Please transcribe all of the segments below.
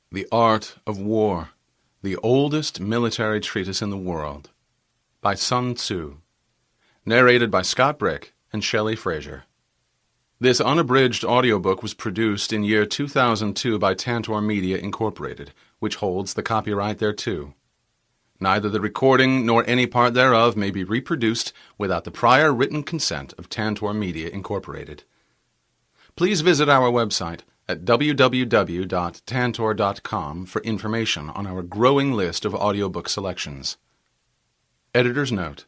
The Art of War, the oldest military treatise in the world, by Sun Tzu, narrated by Scott Brick and Shelley Fraser. This unabridged audiobook was produced in year 2002 by Tantor Media Incorporated, which holds the copyright thereto. Neither the recording nor any part thereof may be reproduced without the prior written consent of Tantor Media Incorporated. Please visit our website at www.tantor.com for information on our growing list of audiobook selections. Editor's note: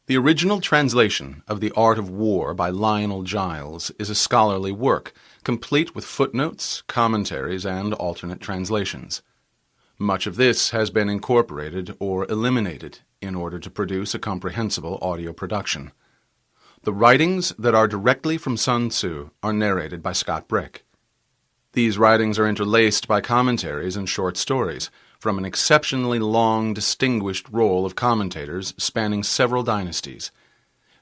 the original translation of The Art of War by Lionel Giles is a scholarly work, complete with footnotes, commentaries, and alternate translations. Much of this has been incorporated or eliminated in order to produce a comprehensible audio production. The writings that are directly from Sun Tzu are narrated by Scott Brick. These writings are interlaced by commentaries and short stories from an exceptionally long, distinguished roll of commentators spanning several dynasties.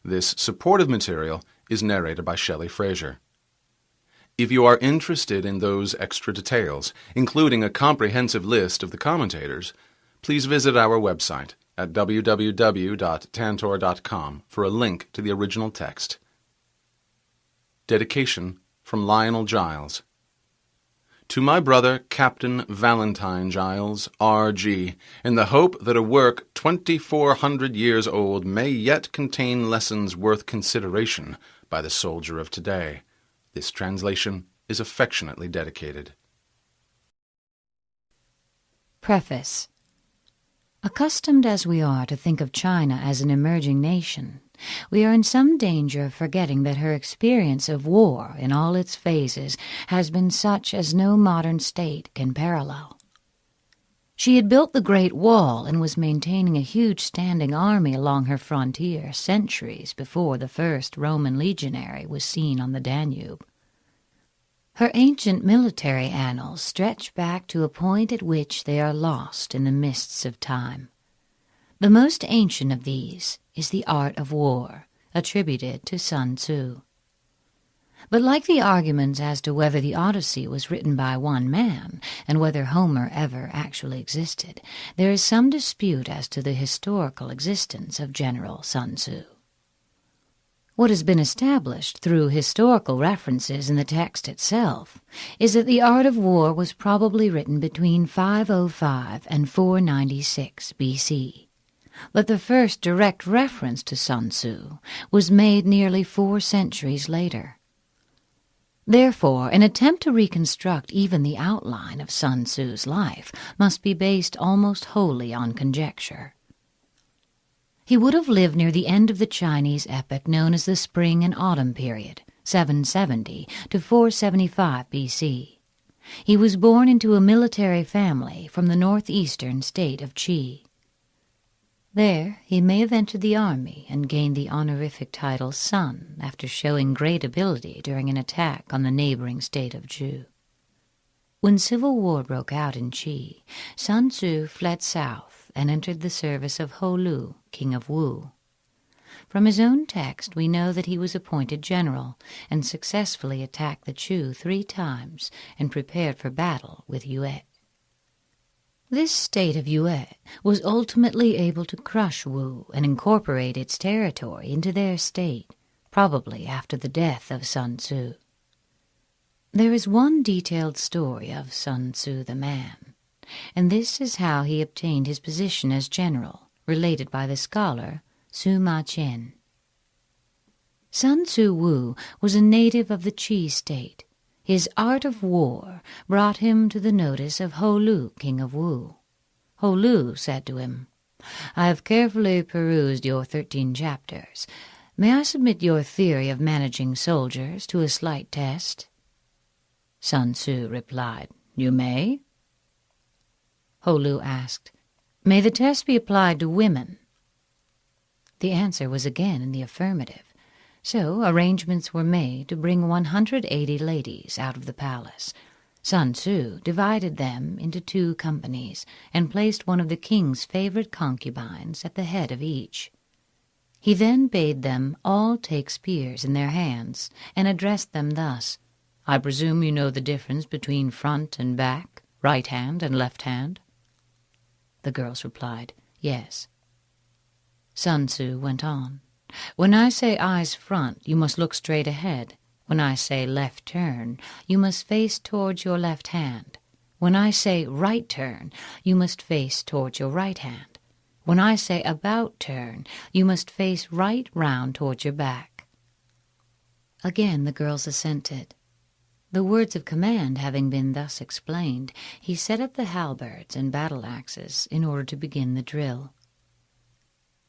This supportive material is narrated by Shelley Fraser. If you are interested in those extra details, including a comprehensive list of the commentators, please visit our website at www.tantor.com for a link to the original text. Dedication from Lionel Giles. To my brother, Captain Valentine Giles, R.G., in the hope that a work 2,400 years old may yet contain lessons worth consideration by the soldier of today, this translation is affectionately dedicated. Preface. Accustomed as we are to think of China as an emerging nation, we are in some danger of forgetting that her experience of war in all its phases has been such as no modern state can parallel. She had built the Great Wall and was maintaining a huge standing army along her frontier centuries before the first Roman legionary was seen on the Danube. Her ancient military annals stretch back to a point at which they are lost in the mists of time. The most ancient of these is the art of war, attributed to Sun Tzu. But like the arguments as to whether the Odyssey was written by one man and whether Homer ever actually existed, there is some dispute as to the historical existence of General Sun Tzu. What has been established through historical references in the text itself is that the art of war was probably written between 505 and 496 B.C., but the first direct reference to Sun Tzu was made nearly 4 centuries later. Therefore, an attempt to reconstruct even the outline of Sun Tzu's life must be based almost wholly on conjecture. He would have lived near the end of the Chinese epoch known as the Spring and Autumn period, 770 to 475 B.C. He was born into a military family from the northeastern state of Qi. There he may have entered the army and gained the honorific title Sun after showing great ability during an attack on the neighboring state of Zhu. When civil war broke out in Qi, Sun Tzu fled south and entered the service of Ho Lu, king of Wu. From his own text we know that he was appointed general and successfully attacked the Chu 3 times and prepared for battle with Yue. This state of Yue was ultimately able to crush Wu and incorporate its territory into their state, probably after the death of Sun Tzu. There is one detailed story of Sun Tzu the man, and this is how he obtained his position as general, related by the scholar Sima Qian. Sun Tzu Wu was a native of the Qi state. His art of war brought him to the notice of Ho Lu, king of Wu. Ho Lu said to him, "I have carefully perused your 13 chapters. May I submit your theory of managing soldiers to a slight test?" Sun Tzu replied, "You may." Ho Lu asked, "May the test be applied to women?" The answer was again in the affirmative. So arrangements were made to bring 180 ladies out of the palace. Sun Tzu divided them into 2 companies and placed one of the king's favorite concubines at the head of each. He then bade them all take spears in their hands and addressed them thus, "I presume you know the difference between front and back?" right hand and left hand?" The girls replied, "Yes." Sun Tzu went on, "When I say eyes front, you must look straight ahead. When I say left turn, you must face towards your left hand. When I say right turn, you must face towards your right hand. When I say about turn, you must face right round towards your back." Again the girls assented. The words of command having been thus explained, he set up the halberds and battle-axes in order to begin the drill.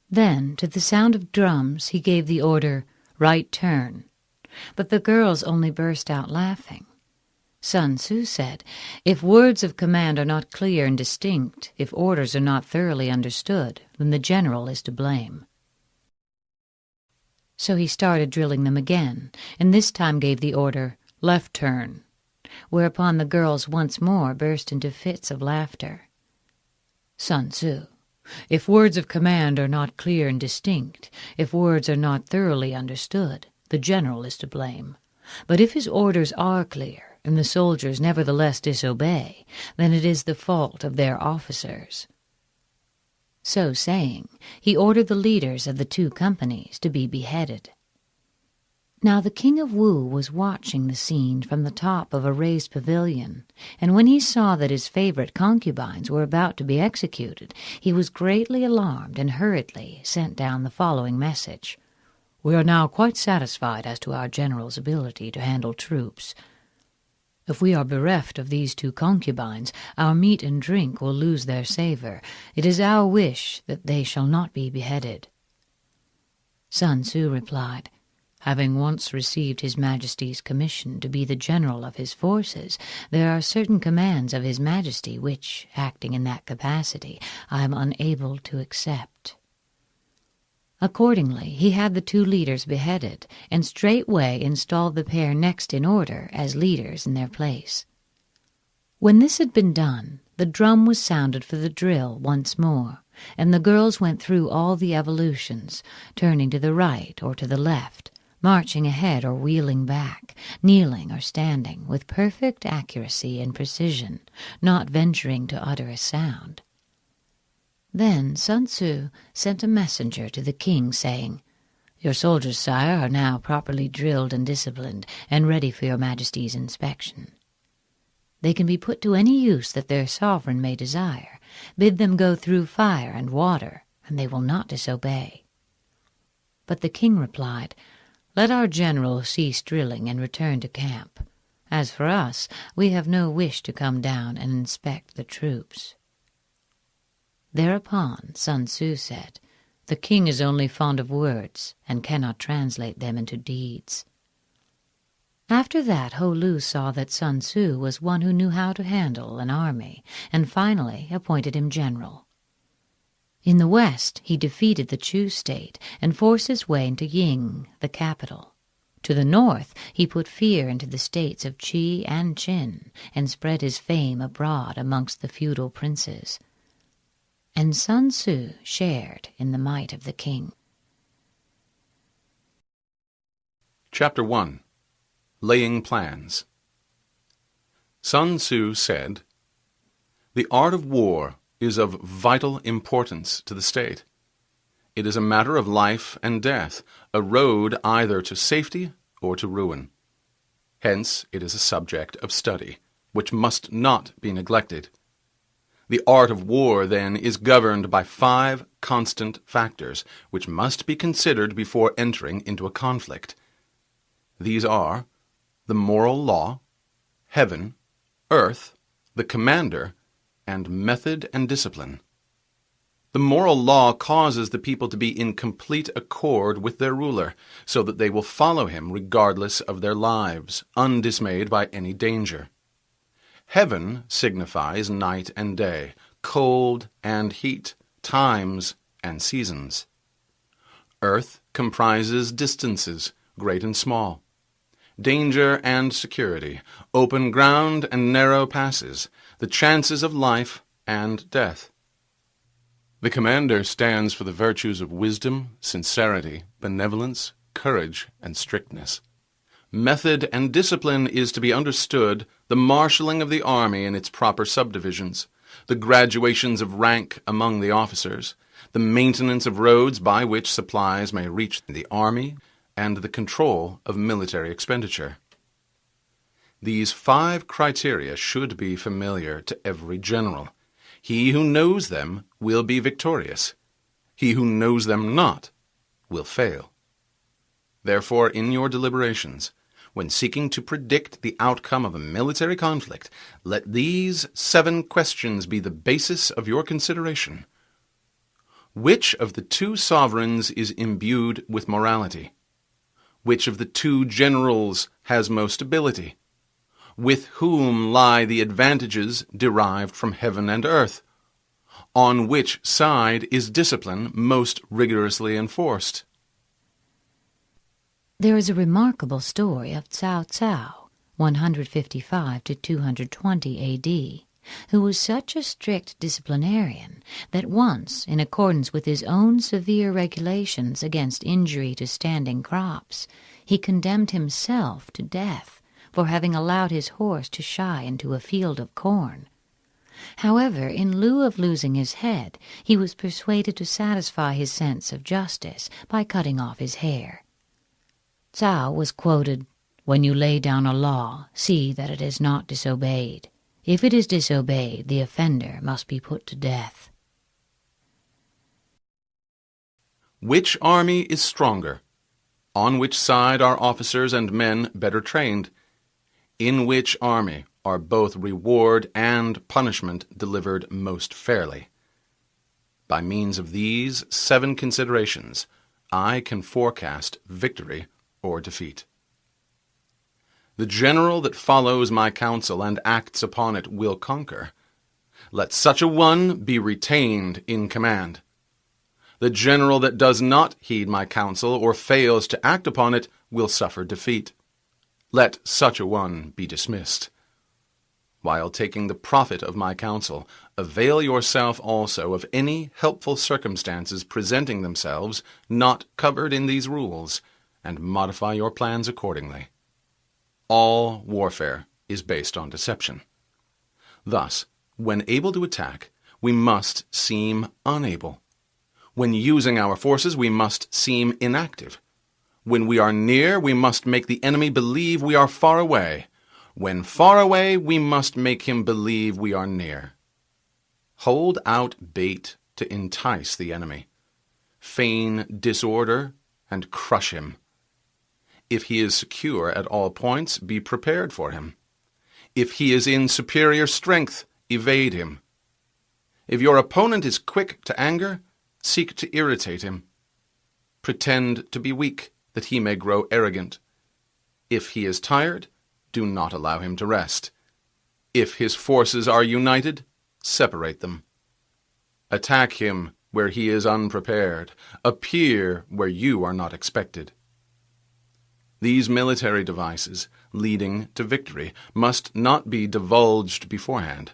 Then, to the sound of drums, he gave the order, "Right turn." But the girls only burst out laughing. Sun Tzu said, "If words of command are not clear and distinct, if orders are not thoroughly understood, then the general is to blame." So he started drilling them again, and this time gave the order, "Left turn," whereupon the girls once more burst into fits of laughter. Sun Tzu, "If words of command are not clear and distinct, if words are not thoroughly understood, the general is to blame. But if his orders are clear, and the soldiers nevertheless disobey, then it is the fault of their officers." So saying, he ordered the leaders of the two companies to be beheaded. Now the king of Wu was watching the scene from the top of a raised pavilion, and when he saw that his favorite concubines were about to be executed, he was greatly alarmed and hurriedly sent down the following message. "We are now quite satisfied as to our general's ability to handle troops. If we are bereft of these two concubines, our meat and drink will lose their savor. It is our wish that they shall not be beheaded." Sun Tzu replied, "Having once received His Majesty's commission to be the general of his forces, there are certain commands of His Majesty which, acting in that capacity, I am unable to accept." Accordingly, he had the two leaders beheaded, and straightway installed the pair next in order as leaders in their place. When this had been done, the drum was sounded for the drill once more, and the girls went through all the evolutions, turning to the right or to the left, marching ahead or wheeling back, kneeling or standing, with perfect accuracy and precision, not venturing to utter a sound. Then Sun Tzu sent a messenger to the king, saying, "Your soldiers, sire, are now properly drilled and disciplined, and ready for your Majesty's inspection. They can be put to any use that their sovereign may desire. Bid them go through fire and water, and they will not disobey." But the king replied, "Let our general cease drilling and return to camp. As for us, we have no wish to come down and inspect the troops." Thereupon Sun Tzu said, "The king is only fond of words, and cannot translate them into deeds." After that, Ho Lu saw that Sun Tzu was one who knew how to handle an army, and finally appointed him general. In the west he defeated the Chu state and forced his way into Ying, the capital. To the north he put fear into the states of Qi and Qin, and spread his fame abroad amongst the feudal princes. And Sun Tzu shared in the might of the king. Chapter 1. Laying Plans. Sun Tzu said, "The art of war is of vital importance to the state. It is a matter of life and death, a road either to safety or to ruin. Hence it is a subject of study, which must not be neglected. The art of war, then, is governed by 5 constant factors, which must be considered before entering into a conflict. These are the moral law, heaven, earth, the commander, and method and discipline. The moral law causes the people to be in complete accord with their ruler, so that they will follow him regardless of their lives, undismayed by any danger. Heaven signifies night and day, cold and heat, times and seasons. Earth comprises distances, great and small, danger and security, open ground and narrow passes, the chances of life and death. The commander stands for the virtues of wisdom, sincerity, benevolence, courage, and strictness. Method and discipline is to be understood the marshalling of the army in its proper subdivisions, the graduations of rank among the officers, the maintenance of roads by which supplies may reach the army, and the control of military expenditure. These 5 criteria should be familiar to every general. He who knows them will be victorious. He who knows them not will fail. Therefore, in your deliberations, when seeking to predict the outcome of a military conflict, let these 7 questions be the basis of your consideration. Which of the 2 sovereigns is imbued with morality? Which of the 2 generals has most ability? With whom lie the advantages derived from heaven and earth? On which side is discipline most rigorously enforced? There is a remarkable story of Sun Tzu, 155 to 220 A.D., who was such a strict disciplinarian that once, in accordance with his own severe regulations against injury to standing crops, he condemned himself to death for having allowed his horse to shy into a field of corn. However, in lieu of losing his head, he was persuaded to satisfy his sense of justice by cutting off his hair. Tzu was quoted, "When you lay down a law, see that it is not disobeyed. If it is disobeyed, the offender must be put to death." Which army is stronger? On which side are officers and men better trained? In which army are both reward and punishment delivered most fairly? By means of these 7 considerations, I can forecast victory or defeat. The general that follows my counsel and acts upon it will conquer. Let such a one be retained in command. The general that does not heed my counsel or fails to act upon it will suffer defeat. Let such a one be dismissed. While taking the profit of my counsel, avail yourself also of any helpful circumstances presenting themselves not covered in these rules, and modify your plans accordingly. All warfare is based on deception. Thus, when able to attack, we must seem unable. When using our forces, we must seem inactive. When we are near, we must make the enemy believe we are far away. When far away, we must make him believe we are near. Hold out bait to entice the enemy. Feign disorder and crush him. If he is secure at all points, be prepared for him. If he is in superior strength, evade him. If your opponent is quick to anger, seek to irritate him. Pretend to be weak, that he may grow arrogant. If he is tired, do not allow him to rest. If his forces are united, separate them. Attack him where he is unprepared. Appear where you are not expected. These military devices, leading to victory, must not be divulged beforehand.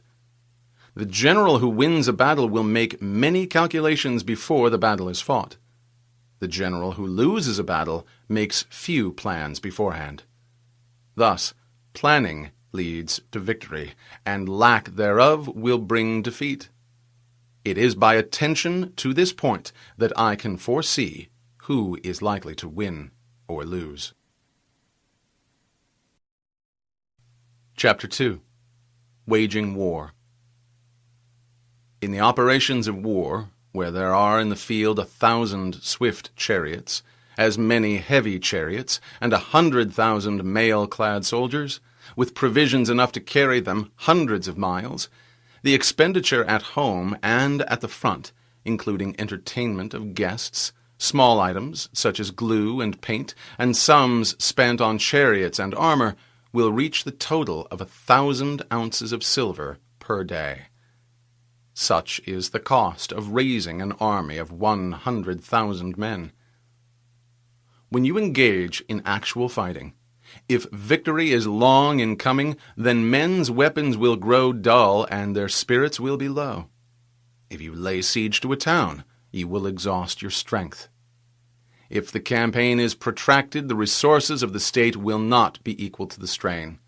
The general who wins a battle will make many calculations before the battle is fought. The general who loses a battle makes few plans beforehand. Thus, planning leads to victory, and lack thereof will bring defeat. It is by attention to this point that I can foresee who is likely to win or lose. Chapter 2. Waging War. In the operations of war, where there are in the field 1,000 swift chariots, as many heavy chariots, and 100,000 mail-clad soldiers, with provisions enough to carry them hundreds of miles, the expenditure at home and at the front, including entertainment of guests, small items such as glue and paint, and sums spent on chariots and armor, will reach the total of 1,000 ounces of silver per day. Such is the cost of raising an army of 100,000 men. When you engage in actual fighting, if victory is long in coming, then men's weapons will grow dull and their spirits will be low. If you lay siege to a town, you will exhaust your strength. If the campaign is protracted, the resources of the state will not be equal to the strain.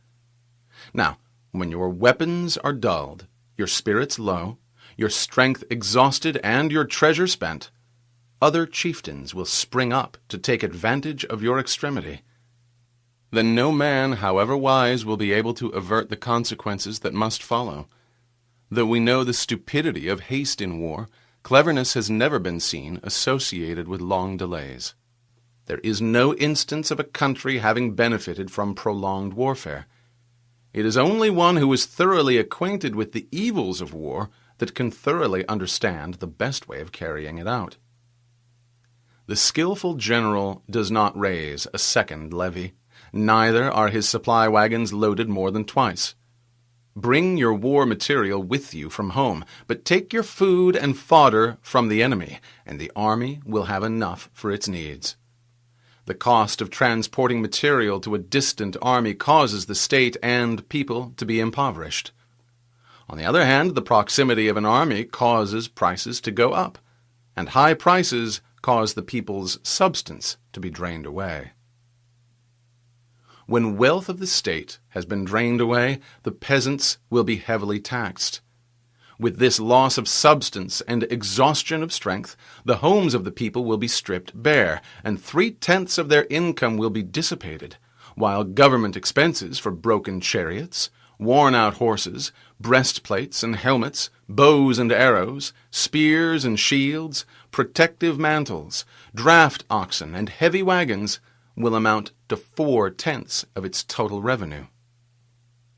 Now, when your weapons are dulled, your spirits low, your strength exhausted, and your treasure spent, other chieftains will spring up to take advantage of your extremity. Then no man, however wise, will be able to avert the consequences that must follow. Though we know the stupidity of haste in war, cleverness has never been seen associated with long delays. There is no instance of a country having benefited from prolonged warfare. It is only one who is thoroughly acquainted with the evils of war that can thoroughly understand the best way of carrying it out. The skillful general does not raise a second levy. Neither are his supply wagons loaded more than twice. Bring your war material with you from home, but take your food and fodder from the enemy, and the army will have enough for its needs. The cost of transporting material to a distant army causes the state and people to be impoverished. On the other hand, the proximity of an army causes prices to go up, and high prices cause the people's substance to be drained away. When wealth of the state has been drained away, the peasants will be heavily taxed. With this loss of substance and exhaustion of strength, the homes of the people will be stripped bare, and 3/10 of their income will be dissipated, while government expenses for broken chariots, worn-out horses, breastplates and helmets, bows and arrows, spears and shields, protective mantles, draft oxen, and heavy wagons will amount to 4/10 of its total revenue.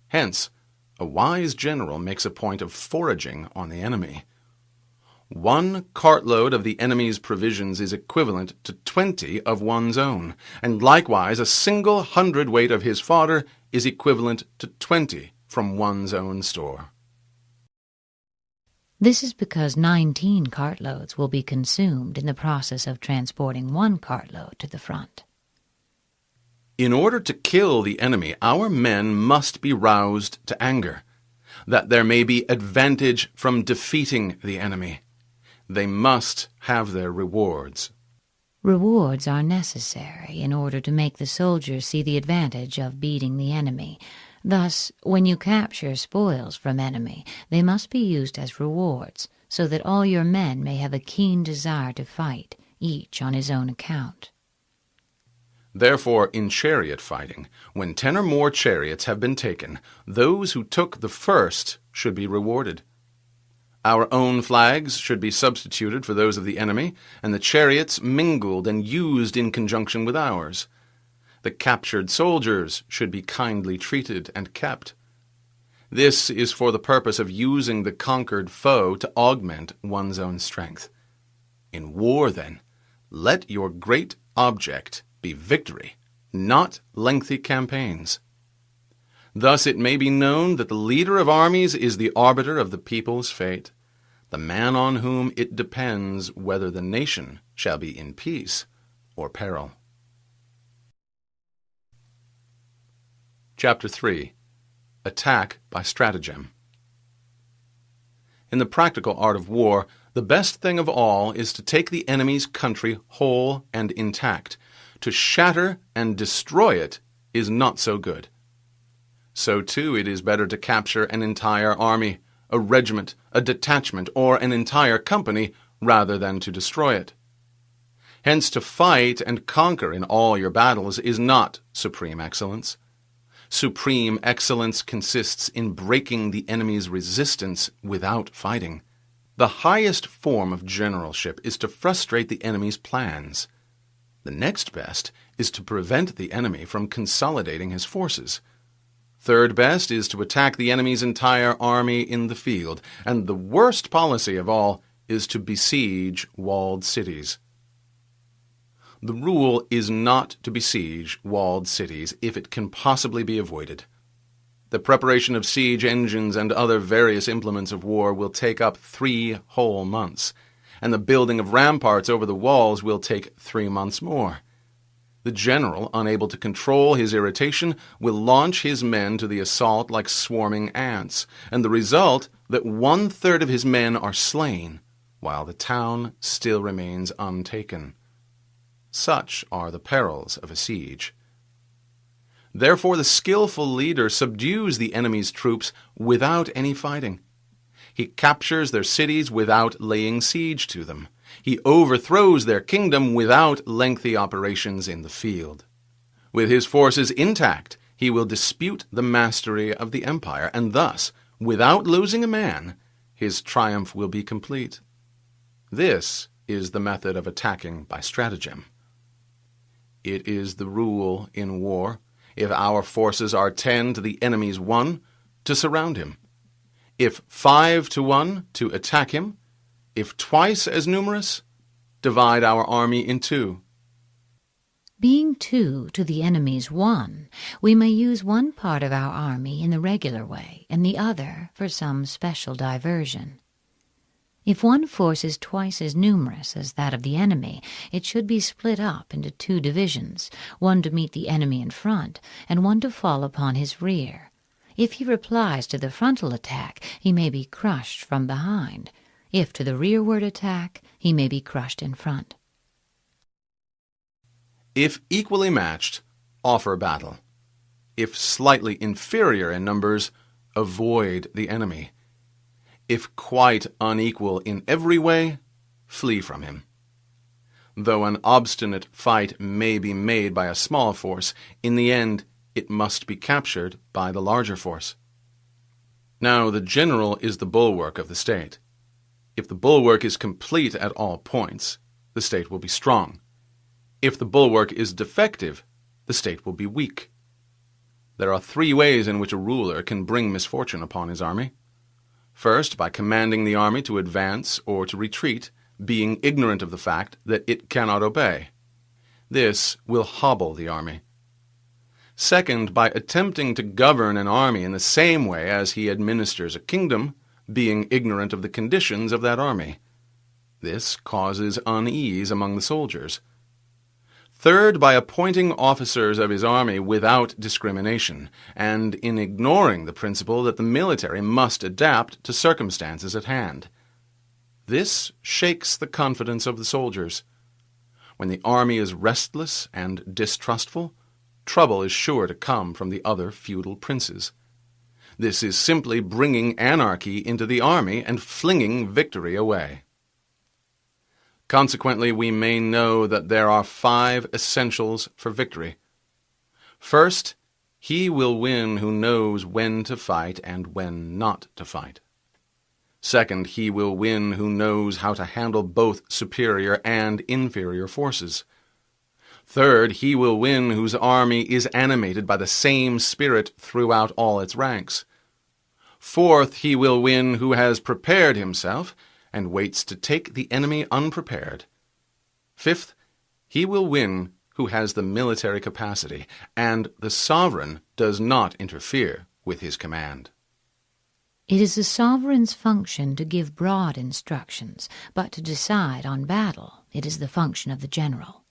Hence, a wise general makes a point of foraging on the enemy. 1 cartload of the enemy's provisions is equivalent to 20 of one's own, and likewise a single hundredweight of his fodder is equivalent to 20 from one's own store. This is because 19 cartloads will be consumed in the process of transporting 1 cartload to the front. In order to kill the enemy, our men must be roused to anger, that there may be advantage from defeating the enemy. They must have their rewards. Rewards are necessary in order to make the soldiers see the advantage of beating the enemy. Thus, when you capture spoils from enemy, they must be used as rewards, so that all your men may have a keen desire to fight, each on his own account. Therefore, in chariot fighting, when 10 or more chariots have been taken, those who took the first should be rewarded. Our own flags should be substituted for those of the enemy, and the chariots mingled and used in conjunction with ours. The captured soldiers should be kindly treated and kept. This is for the purpose of using the conquered foe to augment one's own strength. In war, then, let your great object be victory, not lengthy campaigns. Thus it may be known that the leader of armies is the arbiter of the people's fate, the man on whom it depends whether the nation shall be in peace or peril. Chapter 3. Attack by Stratagem. In the practical art of war, the best thing of all is to take the enemy's country whole and intact. To shatter and destroy it is not so good. So, too, it is better to capture an entire army, a regiment, a detachment, or an entire company, rather than to destroy it. Hence, to fight and conquer in all your battles is not supreme excellence. Supreme excellence consists in breaking the enemy's resistance without fighting. The highest form of generalship is to frustrate the enemy's plans. The next best is to prevent the enemy from consolidating his forces. Third best is to attack the enemy's entire army in the field, and the worst policy of all is to besiege walled cities. The rule is not to besiege walled cities if it can possibly be avoided. The preparation of siege engines and other various implements of war will take up 3 whole months, and the building of ramparts over the walls will take 3 months more. The general, unable to control his irritation, will launch his men to the assault like swarming ants, and the result that 1/3 of his men are slain, while the town still remains untaken. Such are the perils of a siege. Therefore the skillful leader subdues the enemy's troops without any fighting. He captures their cities without laying siege to them. He overthrows their kingdom without lengthy operations in the field. With his forces intact, he will dispute the mastery of the empire, and thus, without losing a man, his triumph will be complete. This is the method of attacking by stratagem. It is the rule in war, if our forces are 10 to the enemy's 1, to surround him. If 5 to 1, to attack him. If twice as numerous, divide our army in 2. Being 2 to the enemy's 1, we may use one part of our army in the regular way and the other for some special diversion. If one force is twice as numerous as that of the enemy, it should be split up into 2 divisions, one to meet the enemy in front and one to fall upon his rear. If he replies to the frontal attack, he may be crushed from behind. If to the rearward attack, he may be crushed in front. If equally matched, offer battle. If slightly inferior in numbers, avoid the enemy. If quite unequal in every way, flee from him. Though an obstinate fight may be made by a small force, in the end it must be captured by the larger force. Now the general is the bulwark of the state. If the bulwark is complete at all points, the state will be strong. If the bulwark is defective, the state will be weak. There are 3 ways in which a ruler can bring misfortune upon his army. First, by commanding the army to advance or to retreat, being ignorant of the fact that it cannot obey. This will hobble the army. Second, by attempting to govern an army in the same way as he administers a kingdom, being ignorant of the conditions of that army. This causes unease among the soldiers. Third, by appointing officers of his army without discrimination, and in ignoring the principle that the military must adapt to circumstances at hand. This shakes the confidence of the soldiers. When the army is restless and distrustful, trouble is sure to come from the other feudal princes. This is simply bringing anarchy into the army and flinging victory away. Consequently, we may know that there are 5 essentials for victory. First, he will win who knows when to fight and when not to fight. Second, he will win who knows how to handle both superior and inferior forces. Third, he will win whose army is animated by the same spirit throughout all its ranks. Fourth, he will win who has prepared himself and waits to take the enemy unprepared. Fifth, he will win who has the military capacity, and the sovereign does not interfere with his command. It is the sovereign's function to give broad instructions, but to decide on battle, it is the function of the general.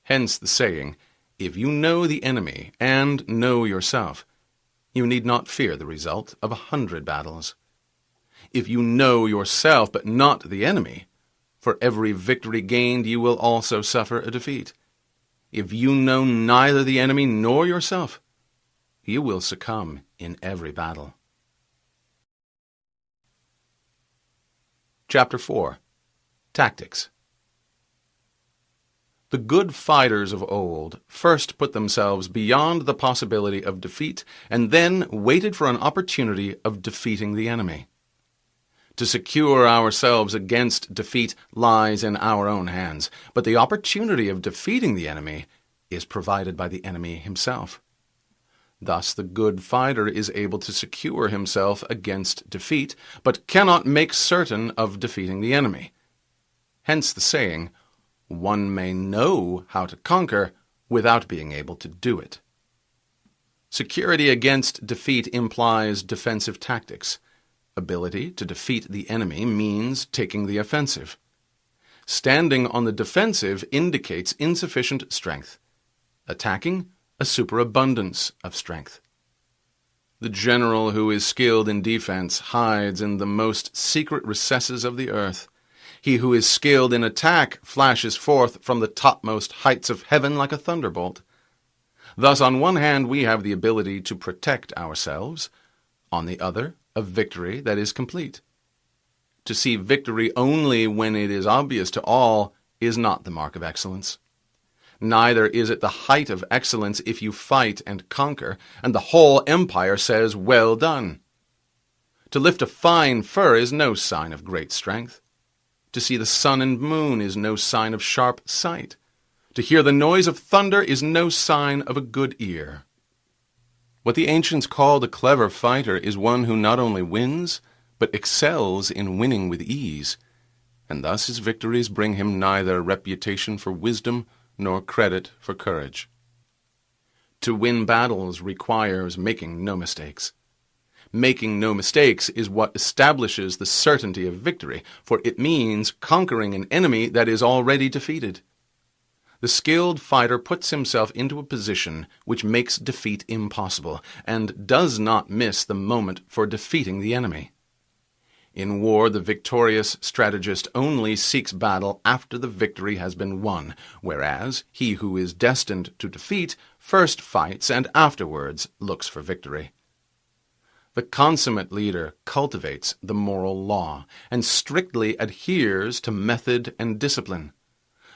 Hence the saying, if you know the enemy and know yourself, you need not fear the result of 100 battles. If you know yourself but not the enemy, for every victory gained you will also suffer a defeat. If you know neither the enemy nor yourself, you will succumb in every battle. Chapter 4. Tactics. The good fighters of old first put themselves beyond the possibility of defeat and then waited for an opportunity of defeating the enemy. To secure ourselves against defeat lies in our own hands, but the opportunity of defeating the enemy is provided by the enemy himself. Thus the good fighter is able to secure himself against defeat, but cannot make certain of defeating the enemy. Hence the saying, one may know how to conquer without being able to do it. Security against defeat implies defensive tactics. Ability to defeat the enemy means taking the offensive. Standing on the defensive indicates insufficient strength. Attacking, a superabundance of strength. The general who is skilled in defense hides in the most secret recesses of the earth. He who is skilled in attack flashes forth from the topmost heights of heaven like a thunderbolt. Thus, on one hand, we have the ability to protect ourselves, on the other, a victory that is complete. To see victory only when it is obvious to all is not the mark of excellence. Neither is it the height of excellence if you fight and conquer, and the whole empire says, "Well done." To lift a fine fur is no sign of great strength. To see the sun and moon is no sign of sharp sight. To hear the noise of thunder is no sign of a good ear. What the ancients called a clever fighter is one who not only wins, but excels in winning with ease, and thus his victories bring him neither reputation for wisdom nor credit for courage. To win battles requires making no mistakes. Making no mistakes is what establishes the certainty of victory, for it means conquering an enemy that is already defeated. The skilled fighter puts himself into a position which makes defeat impossible, and does not miss the moment for defeating the enemy. In war, the victorious strategist only seeks battle after the victory has been won, whereas he who is destined to defeat first fights and afterwards looks for victory. The consummate leader cultivates the moral law and strictly adheres to method and discipline.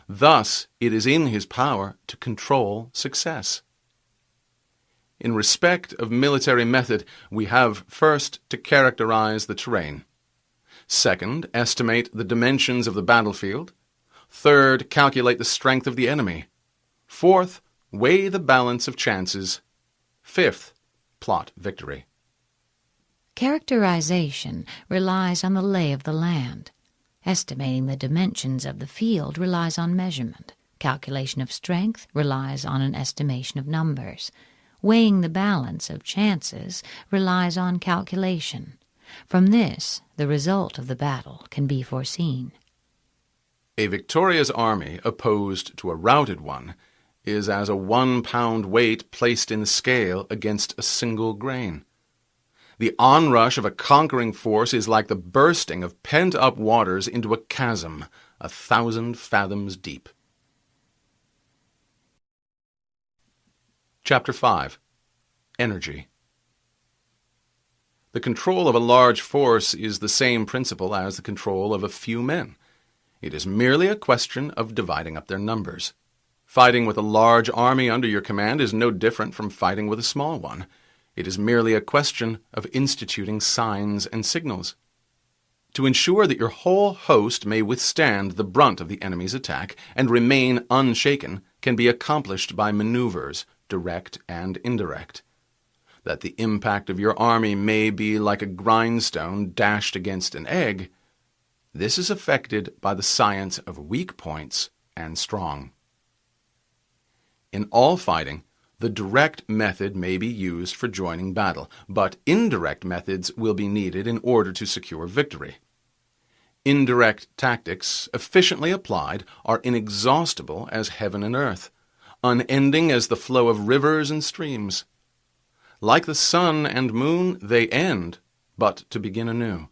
Thus, it is in his power to control success. In respect of military method, we have first to characterize the terrain. Second, estimate the dimensions of the battlefield. Third, calculate the strength of the enemy. Fourth, weigh the balance of chances. Fifth, plot victory. Characterization relies on the lay of the land. Estimating the dimensions of the field relies on measurement. Calculation of strength relies on an estimation of numbers. Weighing the balance of chances relies on calculation. From this, the result of the battle can be foreseen. A victorious army opposed to a routed one is as a 1-pound weight placed in the scale against a single grain. The onrush of a conquering force is like the bursting of pent-up waters into a chasm 1,000 fathoms deep. Chapter 5. Energy. The control of a large force is the same principle as the control of a few men. It is merely a question of dividing up their numbers. Fighting with a large army under your command is no different from fighting with a small one. It is merely a question of instituting signs and signals. To ensure that your whole host may withstand the brunt of the enemy's attack and remain unshaken can be accomplished by maneuvers, direct and indirect. That the impact of your army may be like a grindstone dashed against an egg, this is effected by the science of weak points and strong. In all fighting, the direct method may be used for joining battle, but indirect methods will be needed in order to secure victory. Indirect tactics, efficiently applied, are inexhaustible as heaven and earth, unending as the flow of rivers and streams. Like the sun and moon, they end, but to begin anew.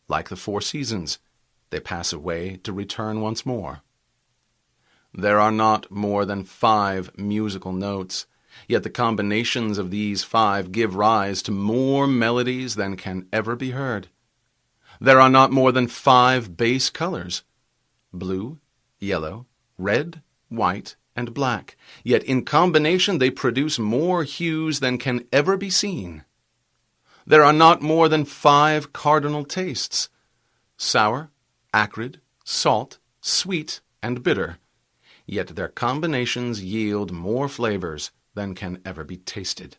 Like the 4 seasons, they pass away to return once more. There are not more than 5 musical notes, yet the combinations of these 5 give rise to more melodies than can ever be heard. There are not more than 5 base colors, blue, yellow, red, white, and black, yet in combination they produce more hues than can ever be seen. There are not more than 5 cardinal tastes, sour, acrid, salt, sweet, and bitter, yet their combinations yield more flavors than can ever be tasted.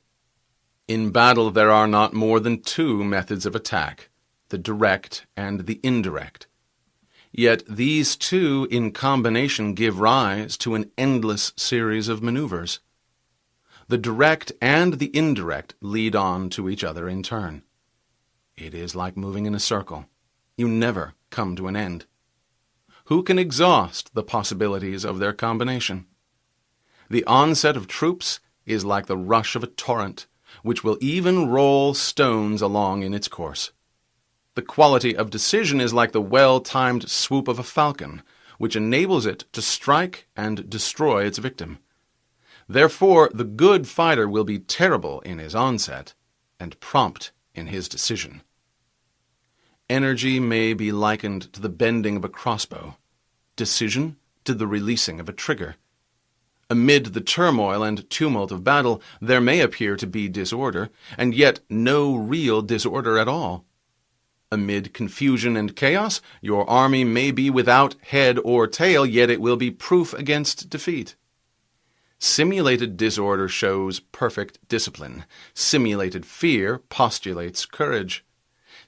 In battle there are not more than 2 methods of attack, the direct and the indirect. Yet these 2 in combination give rise to an endless series of maneuvers. The direct and the indirect lead on to each other in turn. It is like moving in a circle. You never come to an end. Who can exhaust the possibilities of their combination? The onset of troops is like the rush of a torrent, which will even roll stones along in its course. The quality of decision is like the well-timed swoop of a falcon, which enables it to strike and destroy its victim. Therefore, the good fighter will be terrible in his onset and prompt in his decision. Energy may be likened to the bending of a crossbow, decision to the releasing of a trigger. Amid the turmoil and tumult of battle, there may appear to be disorder, and yet no real disorder at all. Amid confusion and chaos, your army may be without head or tail, yet it will be proof against defeat. Simulated disorder shows perfect discipline. Simulated fear postulates courage.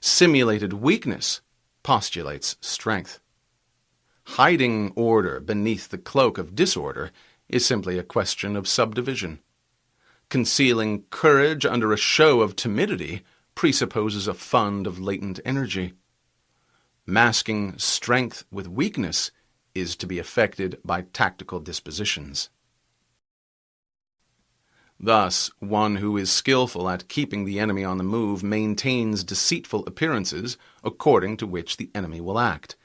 Simulated weakness postulates strength. Hiding order beneath the cloak of disorder is simply a question of subdivision. Concealing courage under a show of timidity presupposes a fund of latent energy. Masking strength with weakness is to be effected by tactical dispositions. Thus, one who is skillful at keeping the enemy on the move maintains deceitful appearances according to which the enemy will act.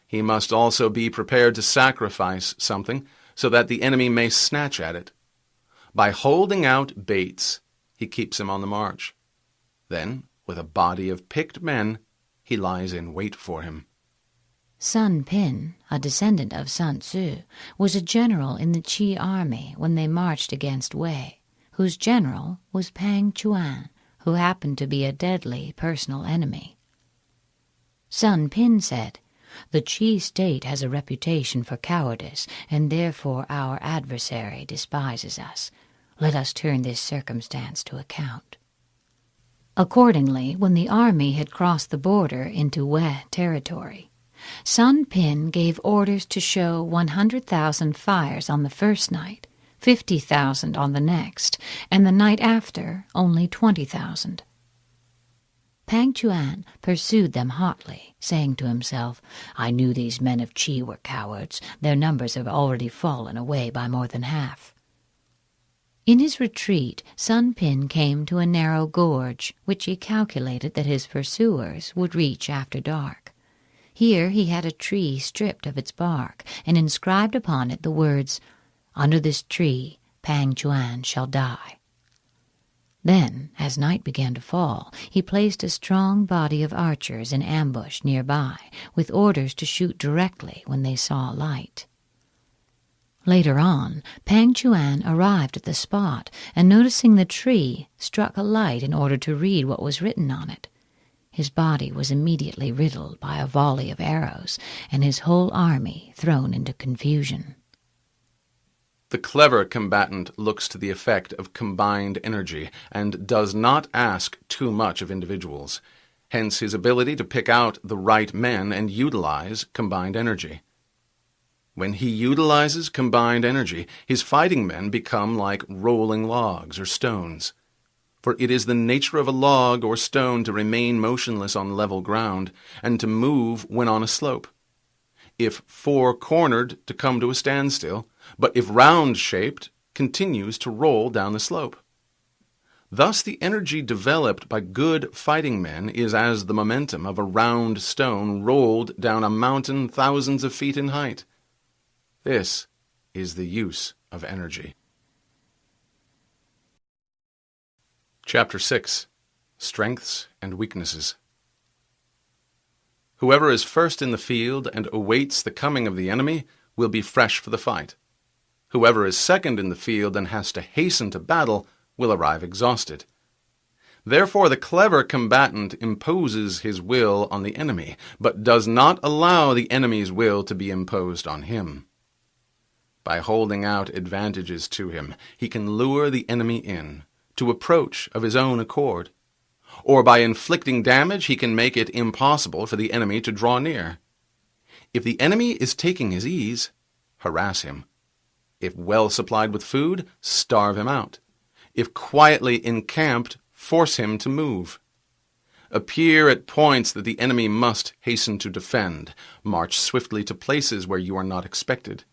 He must also be prepared to sacrifice something so that the enemy may snatch at it. By holding out baits, he keeps him on the march. Then, with a body of picked men, he lies in wait for him. Sun Pin, a descendant of Sun Tzu, was a general in the Qi army when they marched against Wei, whose general was Pang Chuan, who happened to be a deadly personal enemy. Sun Pin said, "The Qi state has a reputation for cowardice, and therefore our adversary despises us. Let us turn this circumstance to account." Accordingly, when the army had crossed the border into Wei territory, Sun Pin gave orders to show 100,000 fires on the first night, 50,000 on the next, and the night after only 20,000. Pang Chuan pursued them hotly, saying to himself, "I knew these men of Qi were cowards. Their numbers have already fallen away by more than half." In his retreat, Sun Pin came to a narrow gorge, which he calculated that his pursuers would reach after dark. Here he had a tree stripped of its bark, and inscribed upon it the words, "Under this tree Pang Chuan shall die." Then, as night began to fall, he placed a strong body of archers in ambush nearby, with orders to shoot directly when they saw light. Later on, Pang Chuan arrived at the spot, and noticing the tree, struck a light in order to read what was written on it. His body was immediately riddled by a volley of arrows, and his whole army thrown into confusion. The clever combatant looks to the effect of combined energy and does not ask too much of individuals, hence his ability to pick out the right men and utilize combined energy. When he utilizes combined energy, his fighting men become like rolling logs or stones. For it is the nature of a log or stone to remain motionless on level ground and to move when on a slope. If four-cornered, to come to a standstill, but if round-shaped, continues to roll down the slope. Thus the energy developed by good fighting men is as the momentum of a round stone rolled down a mountain thousands of feet in height. This is the use of energy. Chapter 6. Strengths and Weaknesses. Whoever is first in the field and awaits the coming of the enemy will be fresh for the fight. Whoever is second in the field and has to hasten to battle will arrive exhausted. Therefore, the clever combatant imposes his will on the enemy, but does not allow the enemy's will to be imposed on him. By holding out advantages to him, he can lure the enemy in, to approach of his own accord, or by inflicting damage he can make it impossible for the enemy to draw near. If the enemy is taking his ease, harass him. If well supplied with food, starve him out. If quietly encamped, force him to move. Appear at points that the enemy must hasten to defend. March swiftly to places where you are not expected.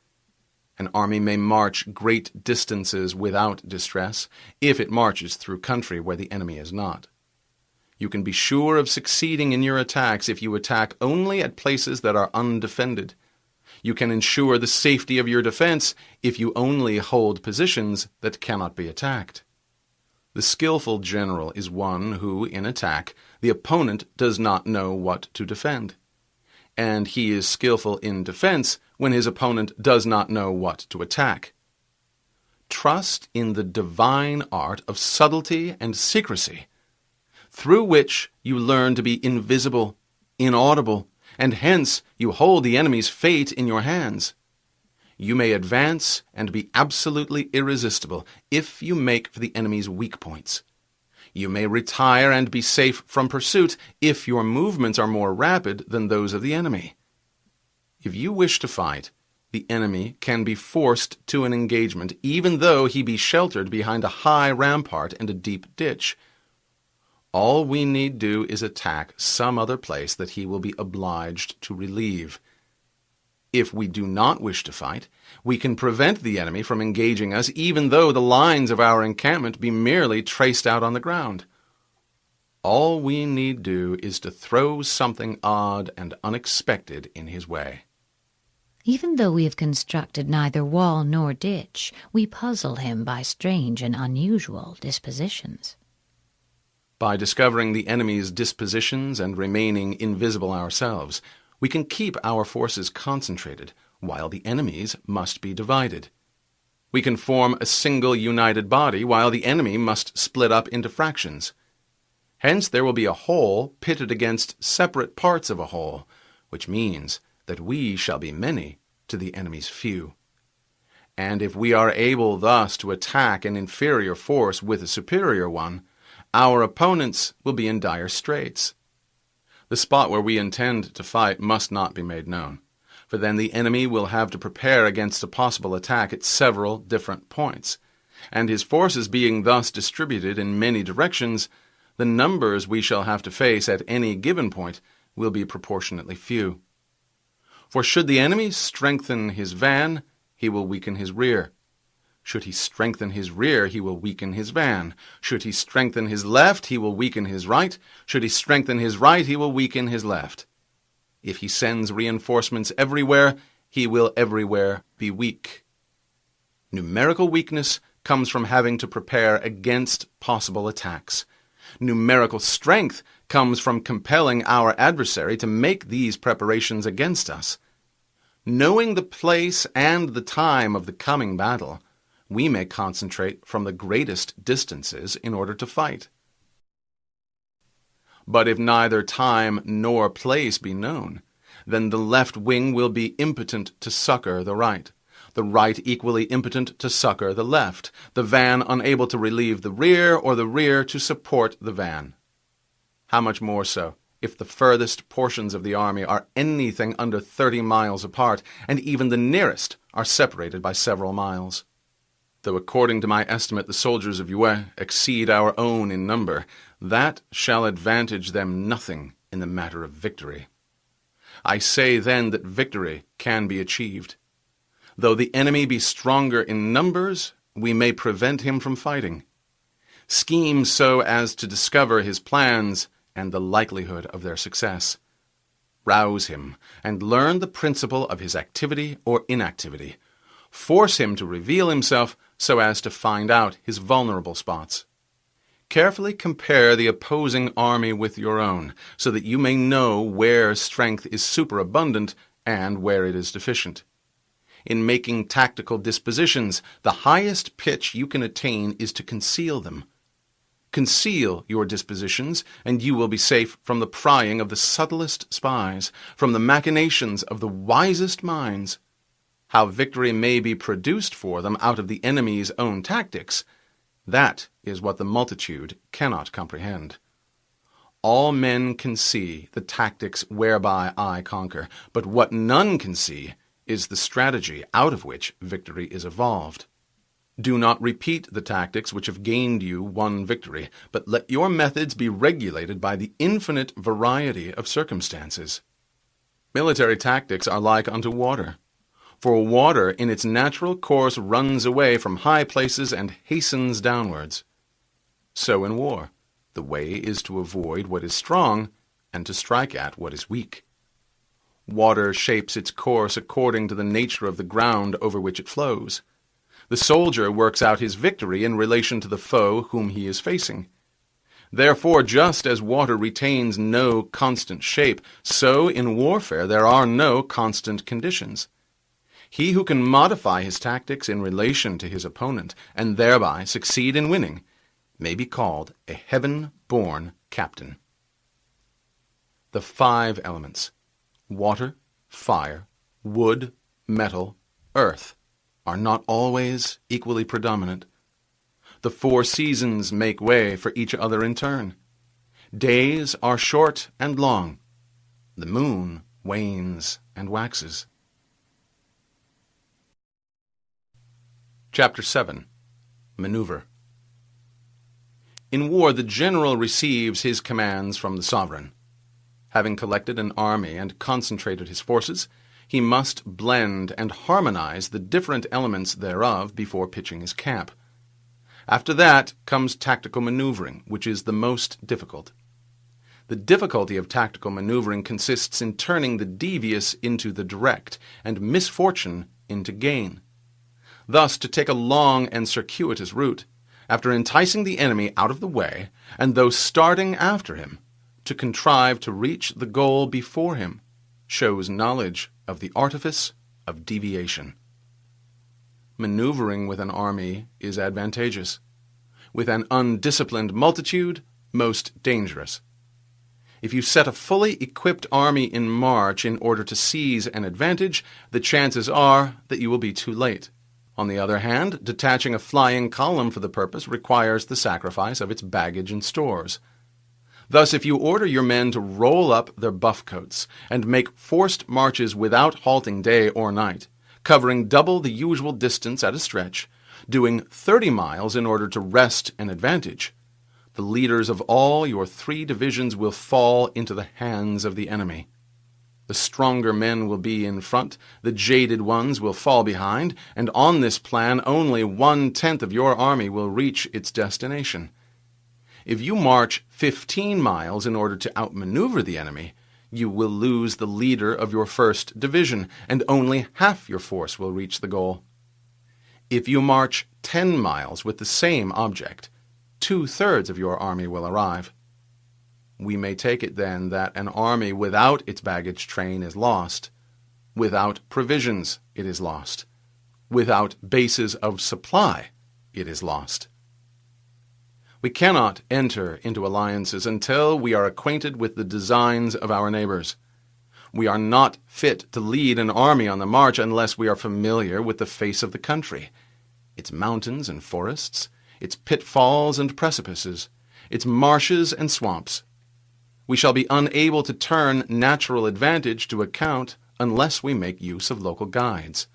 An army may march great distances without distress, if it marches through country where the enemy is not. You can be sure of succeeding in your attacks if you attack only at places that are undefended. You can ensure the safety of your defense if you only hold positions that cannot be attacked. The skillful general is one who, in attack, the opponent does not know what to defend. And he is skillful in defense when his opponent does not know what to attack. Trust in the divine art of subtlety and secrecy, through which you learn to be invisible, inaudible, and hence you hold the enemy's fate in your hands. You may advance and be absolutely irresistible if you make for the enemy's weak points. You may retire and be safe from pursuit if your movements are more rapid than those of the enemy. If you wish to fight, the enemy can be forced to an engagement, even though he be sheltered behind a high rampart and a deep ditch. All we need do is attack some other place that he will be obliged to relieve. If we do not wish to fight, we can prevent the enemy from engaging us, even though the lines of our encampment be merely traced out on the ground. All we need do is to throw something odd and unexpected in his way. Even though we have constructed neither wall nor ditch, we puzzle him by strange and unusual dispositions. By discovering the enemy's dispositions and remaining invisible ourselves, we can keep our forces concentrated, while the enemy's must be divided. We can form a single united body, while the enemy must split up into fractions. Hence there will be a whole pitted against separate parts of a whole, which means that we shall be many to the enemy's few. And if we are able thus to attack an inferior force with a superior one, our opponents will be in dire straits. The spot where we intend to fight must not be made known, for then the enemy will have to prepare against a possible attack at several different points, and his forces being thus distributed in many directions, the numbers we shall have to face at any given point will be proportionately few. For should the enemy strengthen his van, he will weaken his rear. Should he strengthen his rear, he will weaken his van. Should he strengthen his left, he will weaken his right. Should he strengthen his right, he will weaken his left. If he sends reinforcements everywhere, he will everywhere be weak. Numerical weakness comes from having to prepare against possible attacks. Numerical strength comes from compelling our adversary to make these preparations against us. Knowing the place and the time of the coming battle, we may concentrate from the greatest distances in order to fight. But if neither time nor place be known, then the left wing will be impotent to succor the right equally impotent to succor the left, the van unable to relieve the rear, or the rear to support the van. How much more so if the furthest portions of the army are anything under 30 miles apart, and even the nearest are separated by several miles. Though according to my estimate the soldiers of Yue exceed our own in number, that shall advantage them nothing in the matter of victory. I say then that victory can be achieved. Though the enemy be stronger in numbers, we may prevent him from fighting. Scheme so as to discover his plans and the likelihood of their success. Rouse him, and learn the principle of his activity or inactivity. Force him to reveal himself so as to find out his vulnerable spots. Carefully compare the opposing army with your own, so that you may know where strength is superabundant and where it is deficient. In making tactical dispositions, the highest pitch you can attain is to conceal them. Conceal your dispositions, and you will be safe from the prying of the subtlest spies, from the machinations of the wisest minds. How victory may be produced for them out of the enemy's own tactics, that is what the multitude cannot comprehend. All men can see the tactics whereby I conquer, but what none can see is the strategy out of which victory is evolved. Do not repeat the tactics which have gained you one victory, but let your methods be regulated by the infinite variety of circumstances. Military tactics are like unto water. For water in its natural course runs away from high places and hastens downwards. So in war, The way is to avoid what is strong and to strike at what is weak. Water shapes its course according to the nature of the ground over which it flows. The soldier works out his victory in relation to the foe whom he is facing. Therefore, just as water retains no constant shape, so in warfare there are no constant conditions. He who can modify his tactics in relation to his opponent, and thereby succeed in winning, may be called a heaven-born captain. The 5 elements, water, fire, wood, metal, earth, are not always equally predominant. The 4 seasons make way for each other in turn. Days are short and long. The moon wanes and waxes. Chapter 7. Maneuver. In war, the general receives his commands from the sovereign. Having collected an army and concentrated his forces, he must blend and harmonize the different elements thereof before pitching his camp. After that comes tactical maneuvering, which is the most difficult. The difficulty of tactical maneuvering consists in turning the devious into the direct, and misfortune into gain. Thus, to take a long and circuitous route, after enticing the enemy out of the way, and though starting after him, to contrive to reach the goal before him, shows knowledge of the artifice of deviation. Maneuvering with an army is advantageous. With an undisciplined multitude, most dangerous. If you set a fully equipped army in march in order to seize an advantage, the chances are that you will be too late. On the other hand, detaching a flying column for the purpose requires the sacrifice of its baggage and stores. Thus, if you order your men to roll up their buff coats and make forced marches without halting day or night, covering double the usual distance at a stretch, doing 30 miles in order to wrest an advantage, the leaders of all your 3 divisions will fall into the hands of the enemy. The stronger men will be in front, the jaded ones will fall behind, and on this plan only 1/10 of your army will reach its destination. If you march 15 miles in order to outmaneuver the enemy, you will lose the leader of your 1st division, and only half your force will reach the goal. If you march 10 miles with the same object, 2/3 of your army will arrive. We may take it then that an army without its baggage train is lost. Without provisions, it is lost. Without bases of supply, it is lost. We cannot enter into alliances until we are acquainted with the designs of our neighbors. We are not fit to lead an army on the march unless we are familiar with the face of the country, its mountains and forests, its pitfalls and precipices, its marshes and swamps. We shall be unable to turn natural advantage to account unless we make use of local guides.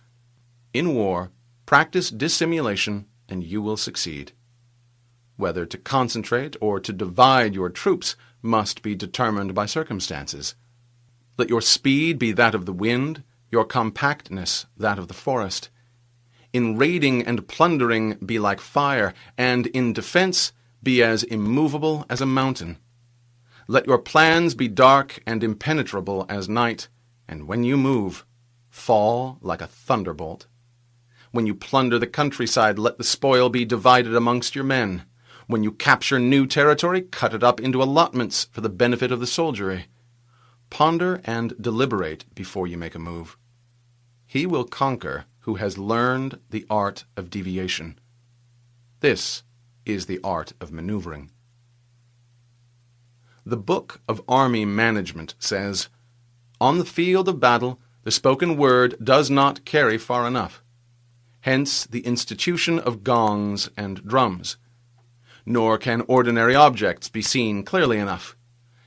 In war, practice dissimulation and you will succeed. Whether to concentrate or to divide your troops must be determined by circumstances. Let your speed be that of the wind, your compactness that of the forest. In raiding and plundering be like fire, and in defense be as immovable as a mountain. Let your plans be dark and impenetrable as night, and when you move, fall like a thunderbolt. When you plunder the countryside, let the spoil be divided amongst your men. When you capture new territory, cut it up into allotments for the benefit of the soldiery. Ponder and deliberate before you make a move. He will conquer who has learned the art of deviation. This is the art of maneuvering. The Book of Army Management says, "On the field of battle, the spoken word does not carry far enough. Hence the institution of gongs and drums. Nor can ordinary objects be seen clearly enough.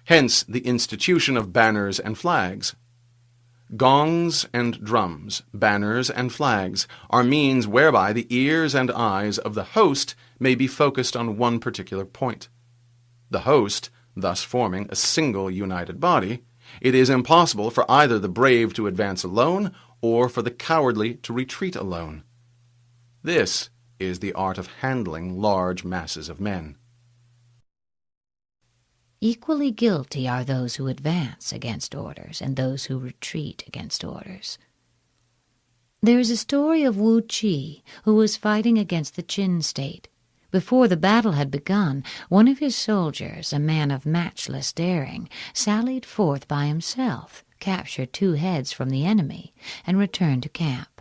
Hence the institution of banners and flags. Gongs and drums, banners and flags, are means whereby the ears and eyes of the host may be focused on one particular point. The host, thus forming a single united body, it is impossible for either the brave to advance alone or for the cowardly to retreat alone. This is the art of handling large masses of men." Equally guilty are those who advance against orders and those who retreat against orders. There is a story of Wu Qi, who was fighting against the Qin state. Before the battle had begun, one of his soldiers, a man of matchless daring, sallied forth by himself, captured 2 heads from the enemy, and returned to camp.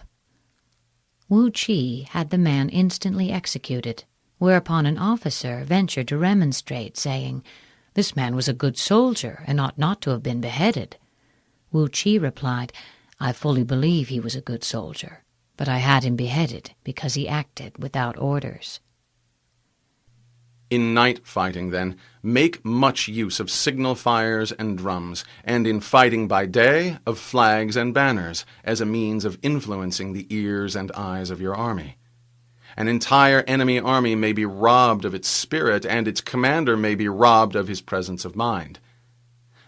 Wu Qi had the man instantly executed, whereupon an officer ventured to remonstrate, saying, "This man was a good soldier, and ought not to have been beheaded." Wu Qi replied, "I fully believe he was a good soldier, but I had him beheaded because he acted without orders." In night fighting, then, make much use of signal fires and drums, and in fighting by day, of flags and banners, as a means of influencing the ears and eyes of your army. An entire enemy army may be robbed of its spirit, and its commander may be robbed of his presence of mind.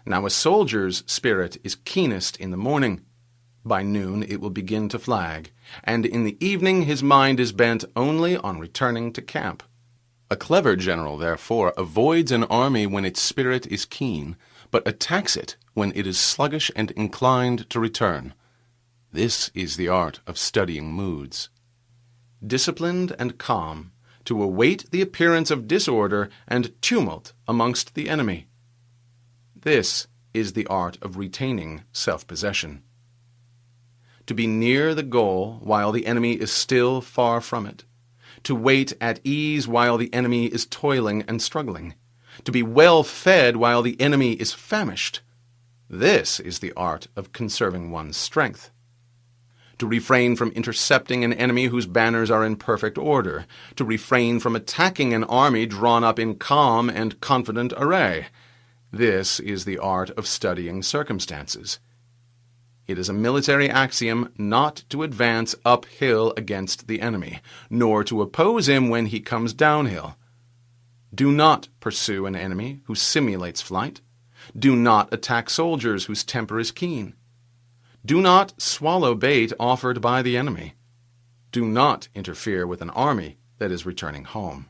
Now a soldier's spirit is keenest in the morning. By noon it will begin to flag, and in the evening his mind is bent only on returning to camp. A clever general, therefore, avoids an army when its spirit is keen, but attacks it when it is sluggish and inclined to return. This is the art of studying moods. Disciplined and calm, to await the appearance of disorder and tumult amongst the enemy. This is the art of retaining self-possession. To be near the goal while the enemy is still far from it. To wait at ease while the enemy is toiling and struggling. To be well fed while the enemy is famished. This is the art of conserving one's strength. To refrain from intercepting an enemy whose banners are in perfect order. To refrain from attacking an army drawn up in calm and confident array. This is the art of studying circumstances. It is a military axiom not to advance uphill against the enemy, nor to oppose him when he comes downhill. Do not pursue an enemy who simulates flight. Do not attack soldiers whose temper is keen. Do not swallow bait offered by the enemy. Do not interfere with an army that is returning home.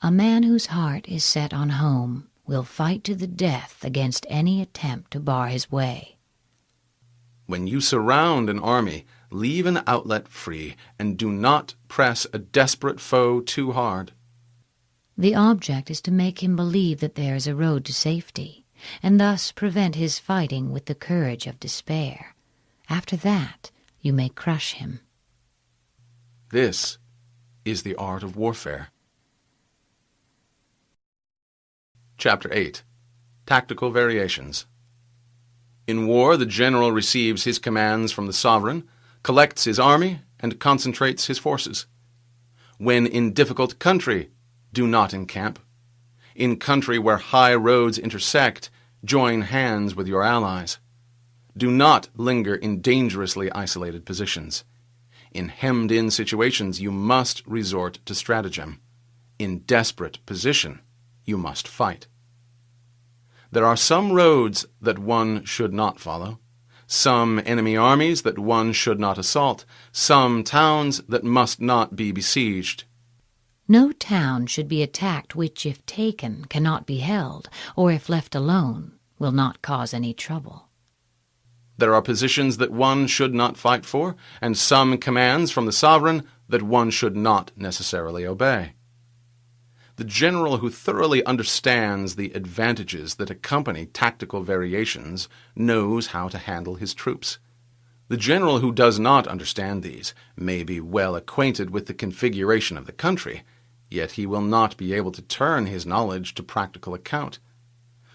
A man whose heart is set on home will fight to the death against any attempt to bar his way. When you surround an army, leave an outlet free, and do not press a desperate foe too hard. The object is to make him believe that there is a road to safety, and thus prevent his fighting with the courage of despair. After that, you may crush him. This is the art of warfare. Chapter 8. Tactical Variations. In war, the general receives his commands from the sovereign, collects his army, and concentrates his forces. When in difficult country, do not encamp. In country where high roads intersect, join hands with your allies. Do not linger in dangerously isolated positions. In hemmed-in situations, you must resort to stratagem. In desperate position, you must fight. There are some roads that one should not follow, some enemy armies that one should not assault, some towns that must not be besieged. No town should be attacked which, if taken, cannot be held, or if left alone, will not cause any trouble. There are positions that one should not fight for, and some commands from the sovereign that one should not necessarily obey. The general who thoroughly understands the advantages that accompany tactical variations knows how to handle his troops. The general who does not understand these may be well acquainted with the configuration of the country, yet he will not be able to turn his knowledge to practical account.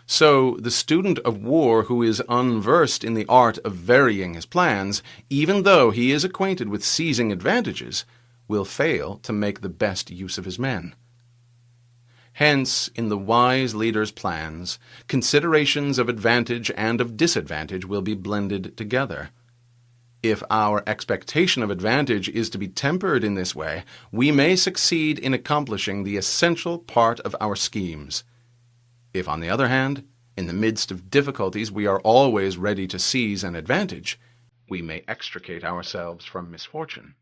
So the student of war who is unversed in the art of varying his plans, even though he is acquainted with seizing advantages, will fail to make the best use of his men. Hence, in the wise leader's plans, considerations of advantage and of disadvantage will be blended together. If our expectation of advantage is to be tempered in this way, we may succeed in accomplishing the essential part of our schemes. If, on the other hand, in the midst of difficulties we are always ready to seize an advantage, we may extricate ourselves from misfortune.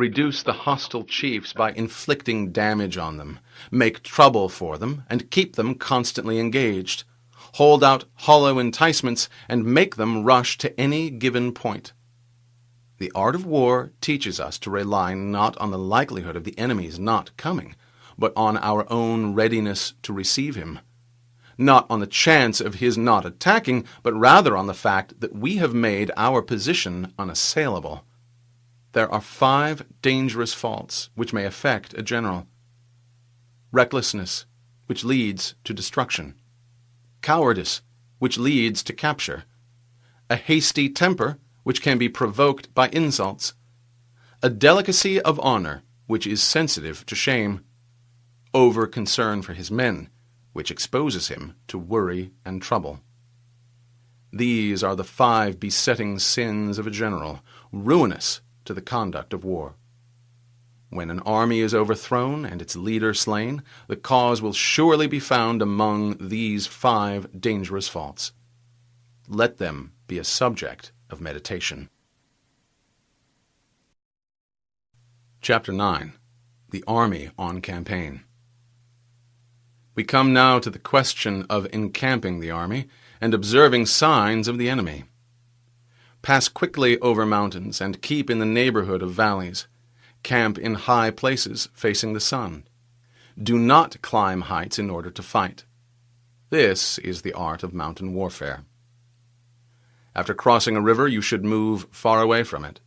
reduce the hostile chiefs by inflicting damage on them, make trouble for them, and keep them constantly engaged, hold out hollow enticements, and make them rush to any given point. The art of war teaches us to rely not on the likelihood of the enemy's not coming, but on our own readiness to receive him. Not on the chance of his not attacking, but rather on the fact that we have made our position unassailable. There are 5 dangerous faults which may affect a general. Recklessness, which leads to destruction. Cowardice, which leads to capture. A hasty temper, which can be provoked by insults. A delicacy of honor, which is sensitive to shame. Over-concern for his men, which exposes him to worry and trouble. These are the 5 besetting sins of a general, ruinous to the conduct of war. When an army is overthrown and its leader slain, the cause will surely be found among these 5 dangerous faults. Let them be a subject of meditation. Chapter 9. The Army on Campaign. We come now to the question of encamping the army and observing signs of the enemy. Pass quickly over mountains and keep in the neighborhood of valleys. Camp in high places facing the sun. Do not climb heights in order to fight. This is the art of mountain warfare. After crossing a river, you should move far away from it.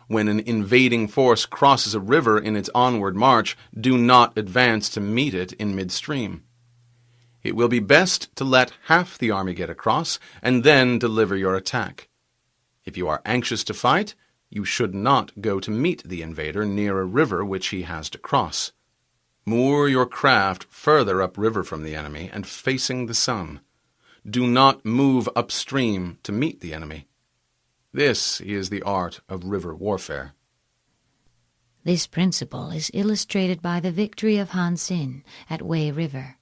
When an invading force crosses a river in its onward march, do not advance to meet it in midstream. It will be best to let half the army get across and then deliver your attack. If you are anxious to fight, you should not go to meet the invader near a river which he has to cross. Moor your craft further upriver from the enemy and facing the sun. Do not move upstream to meet the enemy. This is the art of river warfare. This principle is illustrated by the victory of Han Xin at Wei River.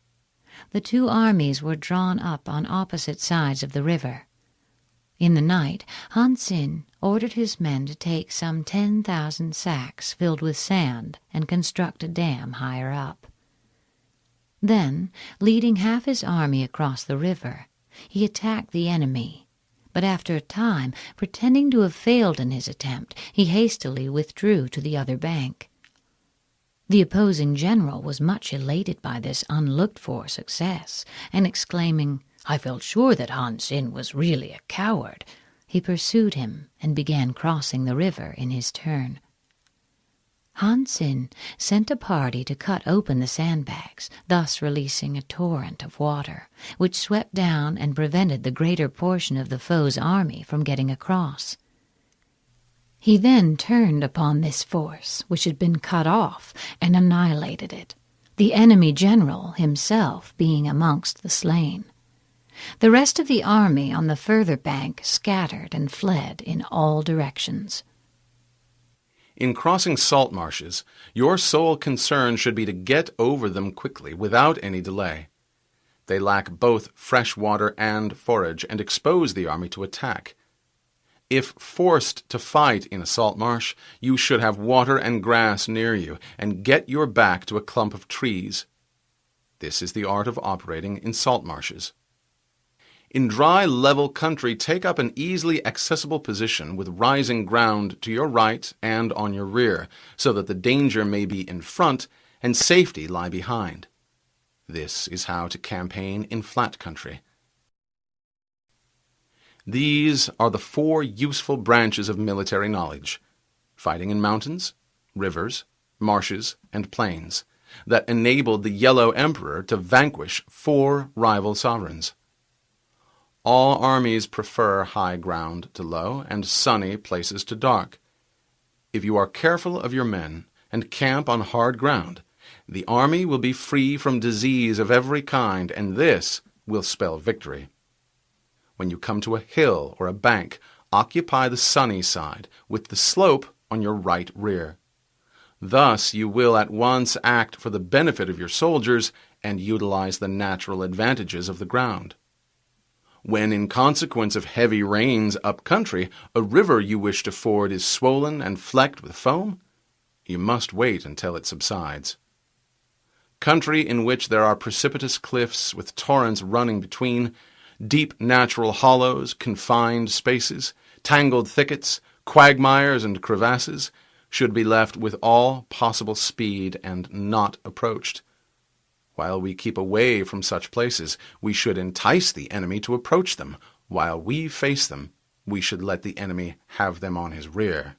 The 2 armies were drawn up on opposite sides of the river. In the night, Han Xin ordered his men to take some 10,000 sacks filled with sand and construct a dam higher up. Then, leading half his army across the river, he attacked the enemy, but after a time, pretending to have failed in his attempt, he hastily withdrew to the other bank. The opposing general was much elated by this unlooked-for success, and exclaiming, "I felt sure that Han Xin was really a coward," he pursued him and began crossing the river in his turn. Han Xin sent a party to cut open the sandbags, thus releasing a torrent of water, which swept down and prevented the greater portion of the foe's army from getting across. He then turned upon this force, which had been cut off, and annihilated it, the enemy general himself being amongst the slain. The rest of the army on the further bank scattered and fled in all directions. In crossing salt marshes, your sole concern should be to get over them quickly, without any delay. They lack both fresh water and forage, and expose the army to attack. If forced to fight in a salt marsh, you should have water and grass near you, and get your back to a clump of trees. This is the art of operating in salt marshes. In dry, level country, take up an easily accessible position with rising ground to your right and on your rear, so that the danger may be in front and safety lie behind. This is how to campaign in flat country. These are the 4 useful branches of military knowledge: fighting in mountains, rivers, marshes, and plains, that enabled the Yellow Emperor to vanquish 4 rival sovereigns. All armies prefer high ground to low and sunny places to dark. If you are careful of your men and camp on hard ground, the army will be free from disease of every kind, and this will spell victory. When you come to a hill or a bank, occupy the sunny side, with the slope on your right rear. Thus you will at once act for the benefit of your soldiers and utilize the natural advantages of the ground. When, in consequence of heavy rains up country, a river you wish to ford is swollen and flecked with foam, You must wait until it subsides. Country in which there are precipitous cliffs with torrents running between, deep natural hollows, confined spaces, tangled thickets, quagmires and crevasses, should be left with all possible speed and not approached. While we keep away from such places, we should entice the enemy to approach them. While we face them, we should let the enemy have them on his rear.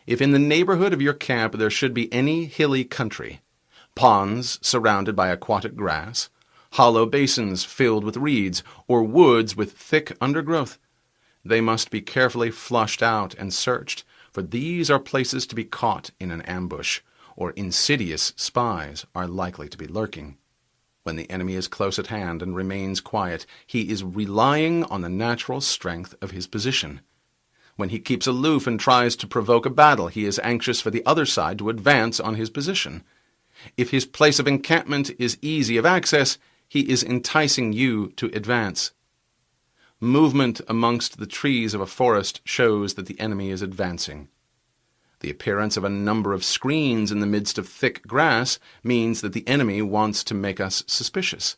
If in the neighborhood of your camp there should be any hilly country, ponds surrounded by aquatic grass, hollow basins filled with reeds, or woods with thick undergrowth, they must be carefully flushed out and searched, for these are places to be caught in an ambush, or insidious spies are likely to be lurking. When the enemy is close at hand and remains quiet, he is relying on the natural strength of his position. When he keeps aloof and tries to provoke a battle, he is anxious for the other side to advance on his position. If his place of encampment is easy of access, he is enticing you to advance. Movement amongst the trees of a forest shows that the enemy is advancing. The appearance of a number of screens in the midst of thick grass means that the enemy wants to make us suspicious.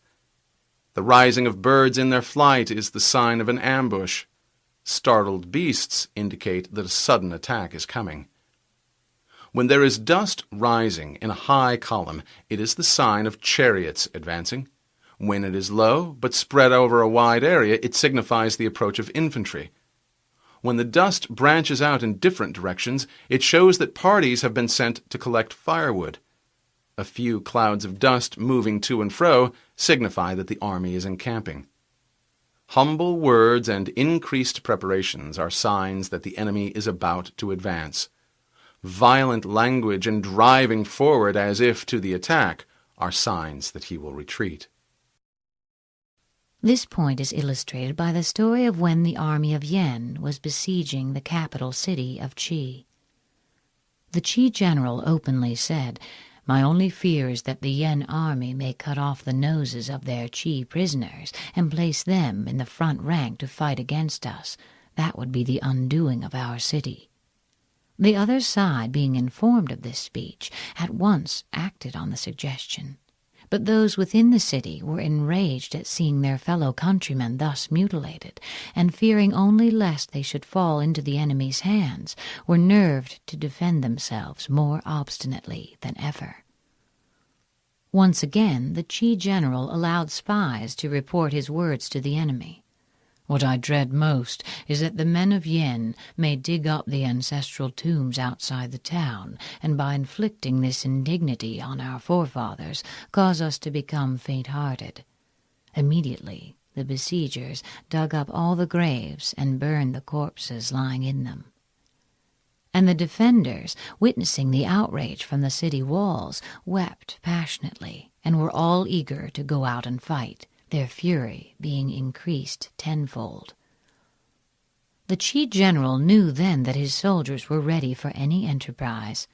The rising of birds in their flight is the sign of an ambush. Startled beasts indicate that a sudden attack is coming. When there is dust rising in a high column, it is the sign of chariots advancing. When it is low, but spread over a wide area, it signifies the approach of infantry. When the dust branches out in different directions, it shows that parties have been sent to collect firewood. A few clouds of dust moving to and fro signify that the army is encamping. Humble words and increased preparations are signs that the enemy is about to advance. Violent language and driving forward as if to the attack are signs that he will retreat. This point is illustrated by the story of when the army of Yen was besieging the capital city of Qi. The Qi general openly said, "My only fear is that the Yen army may cut off the noses of their Qi prisoners and place them in the front rank to fight against us. That would be the undoing of our city." The other side, being informed of this speech, at once acted on the suggestion. But those within the city were enraged at seeing their fellow countrymen thus mutilated, and fearing only lest they should fall into the enemy's hands, were nerved to defend themselves more obstinately than ever. Once again the Qi general allowed spies to report his words to the enemy. "What I dread most is that the men of Yen may dig up the ancestral tombs outside the town, and by inflicting this indignity on our forefathers, cause us to become faint-hearted." Immediately the besiegers dug up all the graves and burned the corpses lying in them. And the defenders, witnessing the outrage from the city walls, wept passionately, and were all eager to go out and fight, their fury being increased tenfold. The Qi general knew then that his soldiers were ready for any enterprise.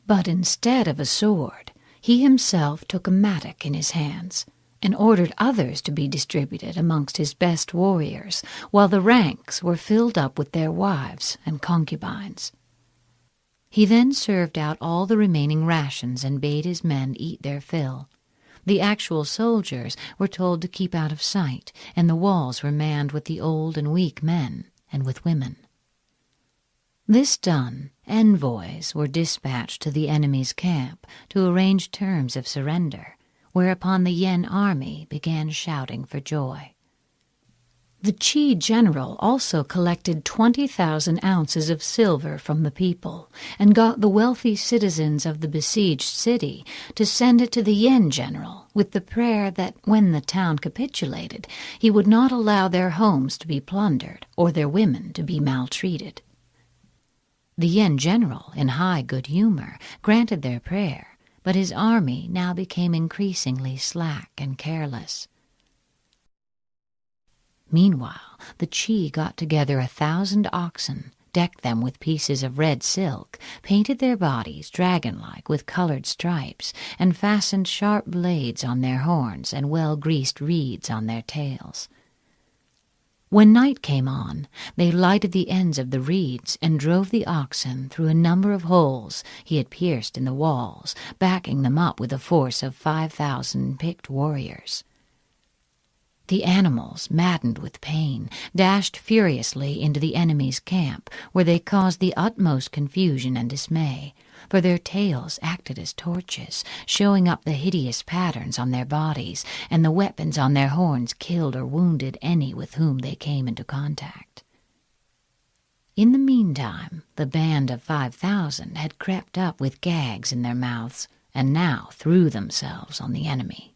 But instead of a sword, he himself took a mattock in his hands, and ordered others to be distributed amongst his best warriors, while the ranks were filled up with their wives and concubines. He then served out all the remaining rations and bade his men eat their fill. The actual soldiers were told to keep out of sight, and the walls were manned with the old and weak men and with women. This done, envoys were dispatched to the enemy's camp to arrange terms of surrender, whereupon the Yen army began shouting for joy. The Qi general also collected 20,000 ounces of silver from the people, and got the wealthy citizens of the besieged city to send it to the Yen general, with the prayer that when the town capitulated, he would not allow their homes to be plundered or their women to be maltreated. The Yen general, in high good humor, granted their prayer, but his army now became increasingly slack and careless. Meanwhile, the Qi got together 1,000 oxen, decked them with pieces of red silk, painted their bodies dragon-like with colored stripes, and fastened sharp blades on their horns and well-greased reeds on their tails. When night came on, they lighted the ends of the reeds and drove the oxen through a number of holes he had pierced in the walls, backing them up with a force of 5,000 picked warriors. The animals, maddened with pain, dashed furiously into the enemy's camp, where they caused the utmost confusion and dismay, for their tails acted as torches, showing up the hideous patterns on their bodies, and the weapons on their horns killed or wounded any with whom they came into contact. In the meantime, the band of 5,000 had crept up with gags in their mouths, and now threw themselves on the enemy.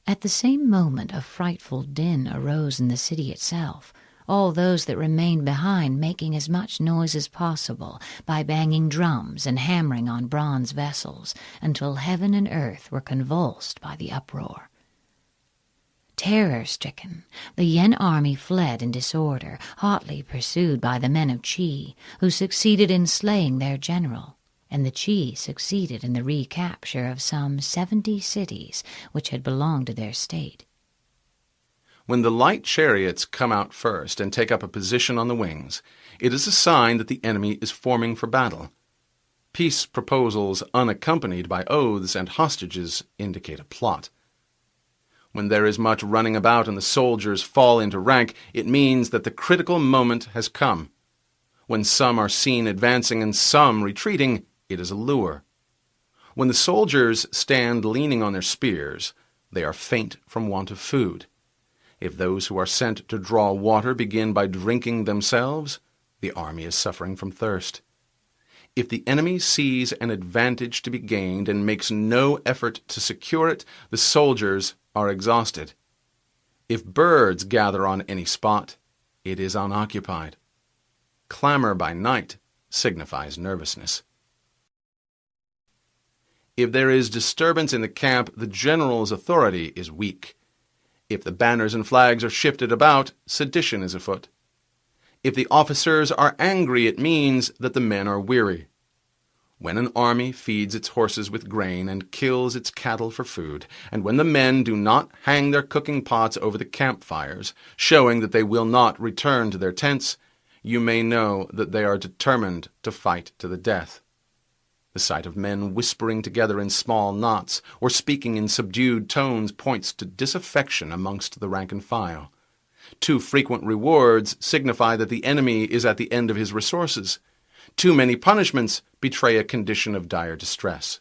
At the same moment a frightful din arose in the city itself, all those that remained behind making as much noise as possible by banging drums and hammering on bronze vessels, until heaven and earth were convulsed by the uproar. Terror-stricken, the Yen army fled in disorder, hotly pursued by the men of Qi, who succeeded in slaying their general, and the Qi succeeded in the recapture of some 70 cities which had belonged to their state. When the light chariots come out first and take up a position on the wings, it is a sign that the enemy is forming for battle. Peace proposals unaccompanied by oaths and hostages indicate a plot. When there is much running about and the soldiers fall into rank, it means that the critical moment has come. When some are seen advancing and some retreating, it is a lure. When the soldiers stand leaning on their spears, they are faint from want of food. If those who are sent to draw water begin by drinking themselves, the army is suffering from thirst. If the enemy sees an advantage to be gained and makes no effort to secure it, the soldiers are exhausted. If birds gather on any spot, it is unoccupied. Clamor by night signifies nervousness. If there is disturbance in the camp, the general's authority is weak. If the banners and flags are shifted about, sedition is afoot. If the officers are angry, it means that the men are weary. When an army feeds its horses with grain and kills its cattle for food, and when the men do not hang their cooking pots over the campfires, showing that they will not return to their tents, you may know that they are determined to fight to the death. The sight of men whispering together in small knots or speaking in subdued tones points to disaffection amongst the rank and file. Too frequent rewards signify that the enemy is at the end of his resources. Too many punishments betray a condition of dire distress.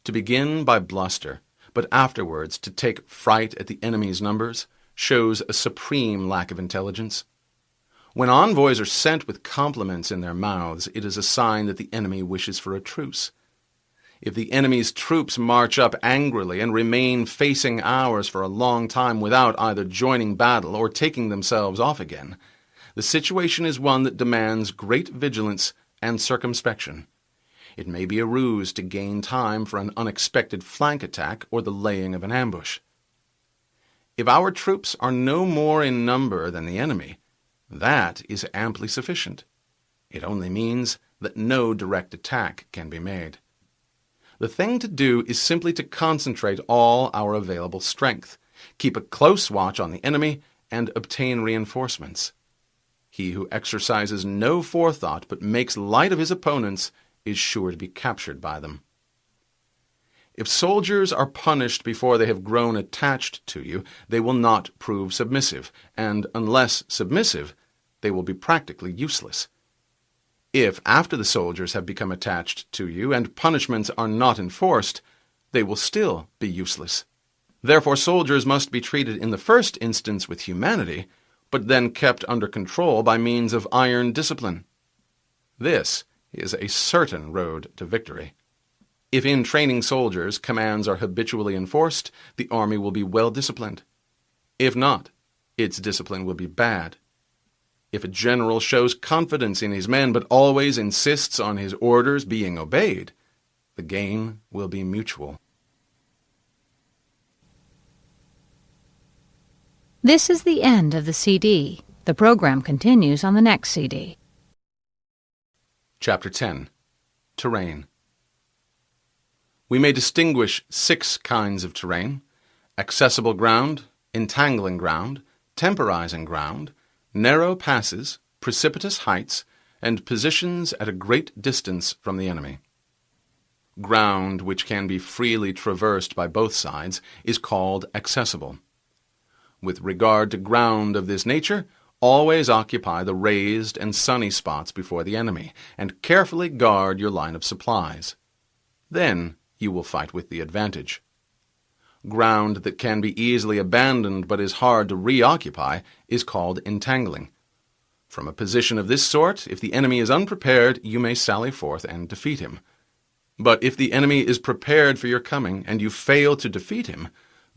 To begin by bluster, but afterwards to take fright at the enemy's numbers, shows a supreme lack of intelligence. When envoys are sent with compliments in their mouths, it is a sign that the enemy wishes for a truce. If the enemy's troops march up angrily and remain facing ours for a long time without either joining battle or taking themselves off again, the situation is one that demands great vigilance and circumspection. It may be a ruse to gain time for an unexpected flank attack or the laying of an ambush. If our troops are no more in number than the enemy, that is amply sufficient. It only means that no direct attack can be made. The thing to do is simply to concentrate all our available strength, keep a close watch on the enemy, and obtain reinforcements. He who exercises no forethought but makes light of his opponents is sure to be captured by them. If soldiers are punished before they have grown attached to you, they will not prove submissive, and unless submissive, they will be practically useless. If, after the soldiers have become attached to you and punishments are not enforced, they will still be useless. Therefore, soldiers must be treated in the first instance with humanity, but then kept under control by means of iron discipline. This is a certain road to victory. If in training soldiers commands are habitually enforced, the army will be well disciplined. If not, its discipline will be bad. If a general shows confidence in his men but always insists on his orders being obeyed, the gain will be mutual. This is the end of the CD. The program continues on the next CD. Chapter 10. Terrain. We may distinguish 6 kinds of terrain: accessible ground, entangling ground, temporizing ground, narrow passes, precipitous heights, and positions at a great distance from the enemy. Ground which can be freely traversed by both sides is called accessible. With regard to ground of this nature, always occupy the raised and sunny spots before the enemy, and carefully guard your line of supplies. Then you will fight with the advantage. Ground that can be easily abandoned but is hard to reoccupy is called entangling. From a position of this sort, if the enemy is unprepared, you may sally forth and defeat him. But if the enemy is prepared for your coming, and you fail to defeat him,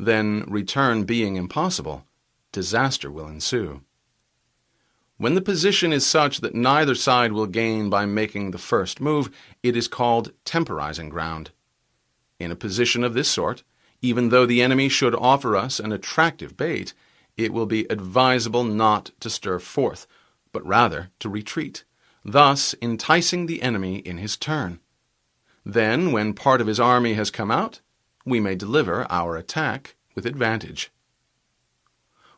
then, return being impossible, disaster will ensue. When the position is such that neither side will gain by making the first move, it is called temporizing ground. In a position of this sort, even though the enemy should offer us an attractive bait, it will be advisable not to stir forth, but rather to retreat, thus enticing the enemy in his turn. Then, when part of his army has come out, we may deliver our attack with advantage.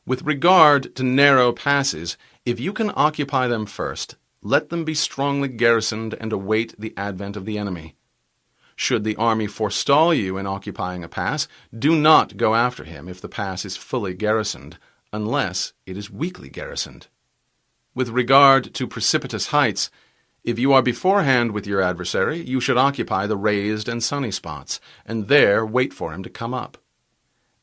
With regard to narrow passes, if you can occupy them first, let them be strongly garrisoned and await the advent of the enemy. Should the army forestall you in occupying a pass, do not go after him if the pass is fully garrisoned, unless it is weakly garrisoned. With regard to precipitous heights, if you are beforehand with your adversary, you should occupy the raised and sunny spots, and there wait for him to come up.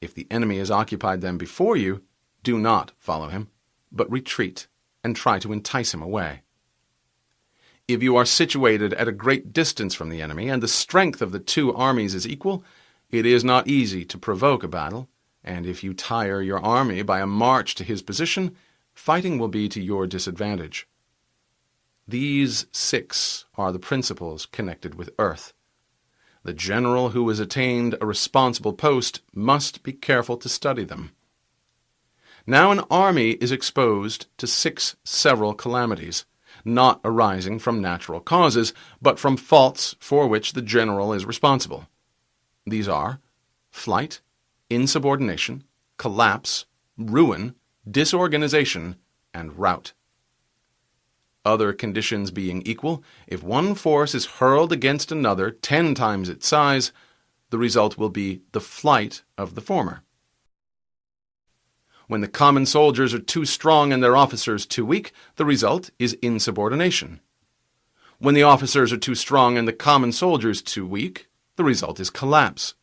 If the enemy has occupied them before you, do not follow him, but retreat and try to entice him away. If you are situated at a great distance from the enemy, and the strength of the two armies is equal, it is not easy to provoke a battle, and if you tire your army by a march to his position, fighting will be to your disadvantage. These 6 are the principles connected with earth. The general who has attained a responsible post must be careful to study them. Now an army is exposed to 6 several calamities, not arising from natural causes, but from faults for which the general is responsible. These are flight, insubordination, collapse, ruin, disorganization, and rout. Other conditions being equal, if one force is hurled against another 10 times its size, the result will be the flight of the former. When the common soldiers are too strong and their officers too weak, the result is insubordination. When the officers are too strong and the common soldiers too weak, the result is collapse.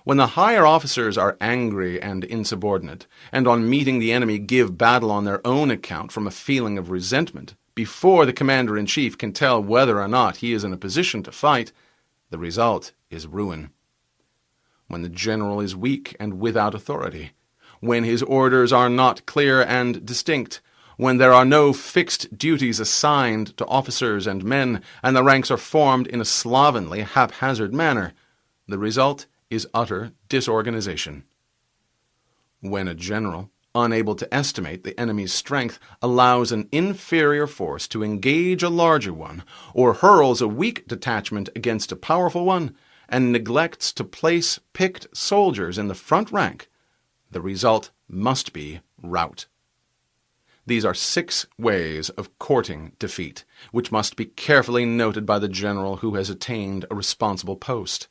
When the higher officers are angry and insubordinate, and on meeting the enemy give battle on their own account from a feeling of resentment, before the commander-in-chief can tell whether or not he is in a position to fight, the result is ruin. When the general is weak and without authority, when his orders are not clear and distinct, when there are no fixed duties assigned to officers and men, and the ranks are formed in a slovenly, haphazard manner, the result is utter disorganization. When a general, unable to estimate the enemy's strength, allows an inferior force to engage a larger one, or hurls a weak detachment against a powerful one, and neglects to place picked soldiers in the front rank, the result must be rout. These are 6 ways of courting defeat, which must be carefully noted by the general who has attained a responsible post.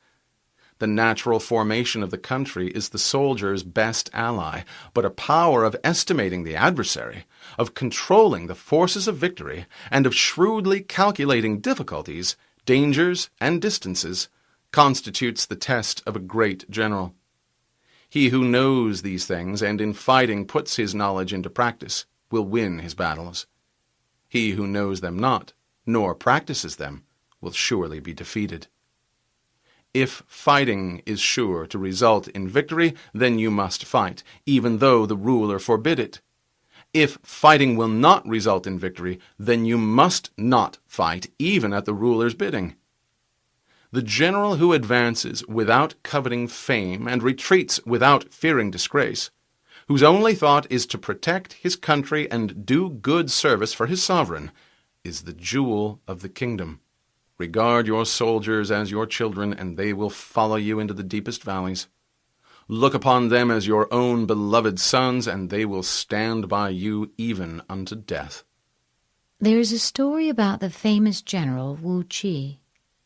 The natural formation of the country is the soldier's best ally, but a power of estimating the adversary, of controlling the forces of victory, and of shrewdly calculating difficulties, dangers, and distances, constitutes the test of a great general. He who knows these things and in fighting puts his knowledge into practice will win his battles. He who knows them not, nor practices them, will surely be defeated. If fighting is sure to result in victory, then you must fight, even though the ruler forbid it. If fighting will not result in victory, then you must not fight, even at the ruler's bidding. The general who advances without coveting fame and retreats without fearing disgrace, whose only thought is to protect his country and do good service for his sovereign, is the jewel of the kingdom. Regard your soldiers as your children, and they will follow you into the deepest valleys. Look upon them as your own beloved sons, and they will stand by you even unto death. There is a story about the famous general Wu Qi.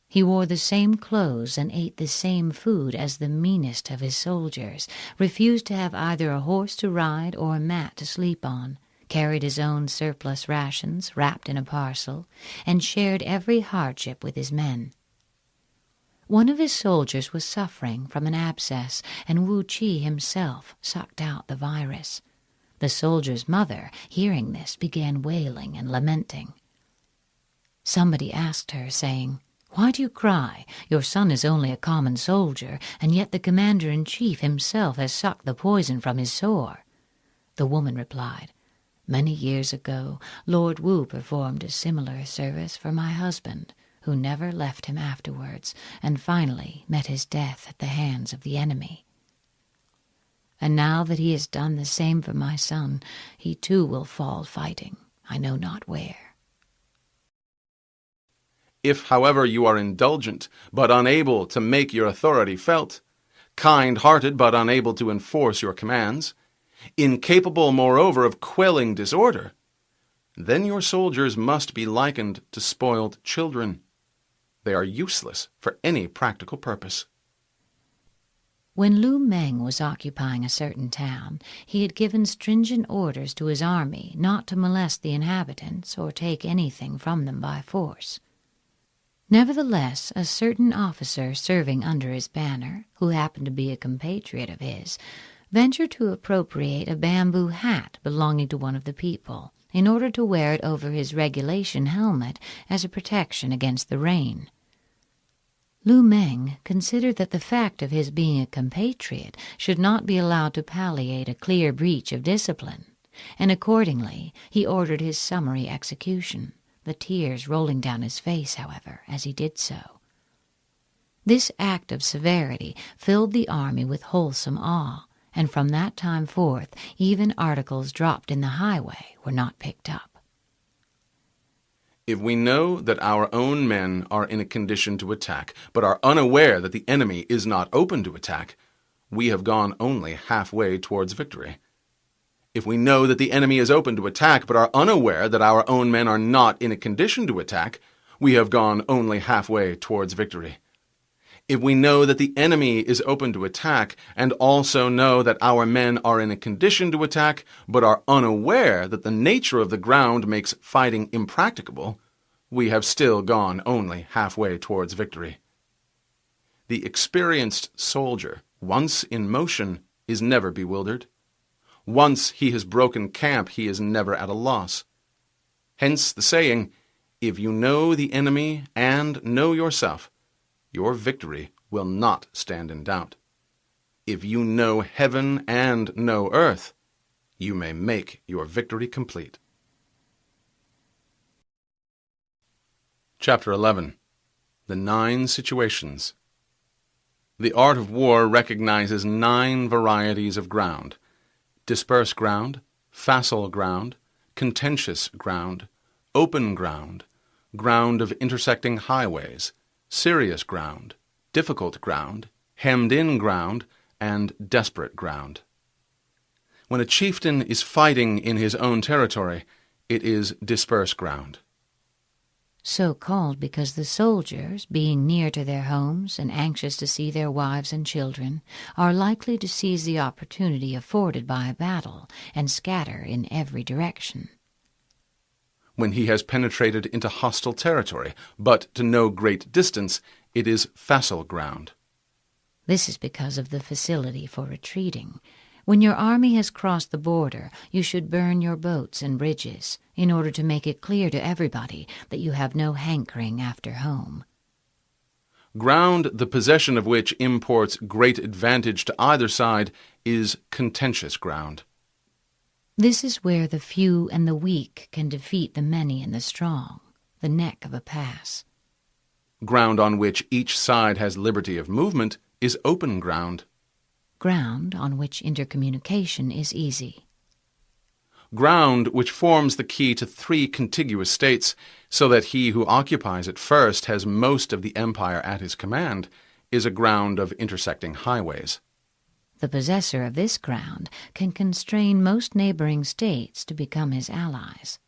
He wore the same clothes and ate the same food as the meanest of his soldiers, refused to have either a horse to ride or a mat to sleep on, carried his own surplus rations wrapped in a parcel, and shared every hardship with his men. One of his soldiers was suffering from an abscess, and Wu Qi himself sucked out the virus. The soldier's mother, hearing this, began wailing and lamenting. Somebody asked her, saying, "Why do you cry? Your son is only a common soldier, and yet the commander-in-chief himself has sucked the poison from his sore." The woman replied, "Many years ago, Lord Wu performed a similar service for my husband, who never left him afterwards, and finally met his death at the hands of the enemy. And now that he has done the same for my son, he too will fall fighting, I know not where." If, however, you are indulgent, but unable to make your authority felt, kind-hearted, but unable to enforce your commands, incapable, moreover, of quelling disorder, then your soldiers must be likened to spoiled children. They are useless for any practical purpose. When Lu Meng was occupying a certain town, he had given stringent orders to his army not to molest the inhabitants or take anything from them by force. Nevertheless, a certain officer serving under his banner, who happened to be a compatriot of his, ventured to appropriate a bamboo hat belonging to one of the people, in order to wear it over his regulation helmet as a protection against the rain. Lu Meng considered that the fact of his being a compatriot should not be allowed to palliate a clear breach of discipline, and accordingly he ordered his summary execution, the tears rolling down his face, however, as he did so. This act of severity filled the army with wholesome awe, and from that time forth even articles dropped in the highway were not picked up. If we know that our own men are in a condition to attack, but are unaware that the enemy is not open to attack, we have gone only halfway towards victory. If we know that the enemy is open to attack, but are unaware that our own men are not in a condition to attack, we have gone only halfway towards victory. If we know that the enemy is open to attack, and also know that our men are in a condition to attack, but are unaware that the nature of the ground makes fighting impracticable, we have still gone only halfway towards victory. The experienced soldier, once in motion, is never bewildered. Once he has broken camp, he is never at a loss. Hence the saying, "If you know the enemy and know yourself, your victory will not stand in doubt. If you know heaven and know earth, you may make your victory complete." Chapter 11. The 9 Situations. The art of war recognizes 9 varieties of ground: dispersed ground, facile ground, contentious ground, open ground, ground of intersecting highways, serious ground, difficult ground, hemmed-in ground, and desperate ground. When a chieftain is fighting in his own territory, it is dispersed ground. So called because the soldiers, being near to their homes and anxious to see their wives and children, are likely to seize the opportunity afforded by a battle and scatter in every direction. When he has penetrated into hostile territory, but to no great distance, it is facile ground. This is because of the facility for retreating. When your army has crossed the border, you should burn your boats and bridges, in order to make it clear to everybody that you have no hankering after home. Ground the possession of which imports great advantage to either side is contentious ground. This is where the few and the weak can defeat the many and the strong, the neck of a pass. Ground on which each side has liberty of movement is open ground. Ground on which intercommunication is easy. Ground which forms the key to 3 contiguous states, so that he who occupies it first has most of the empire at his command, is a ground of intersecting highways. The possessor of this ground can constrain most neighboring states to become his allies.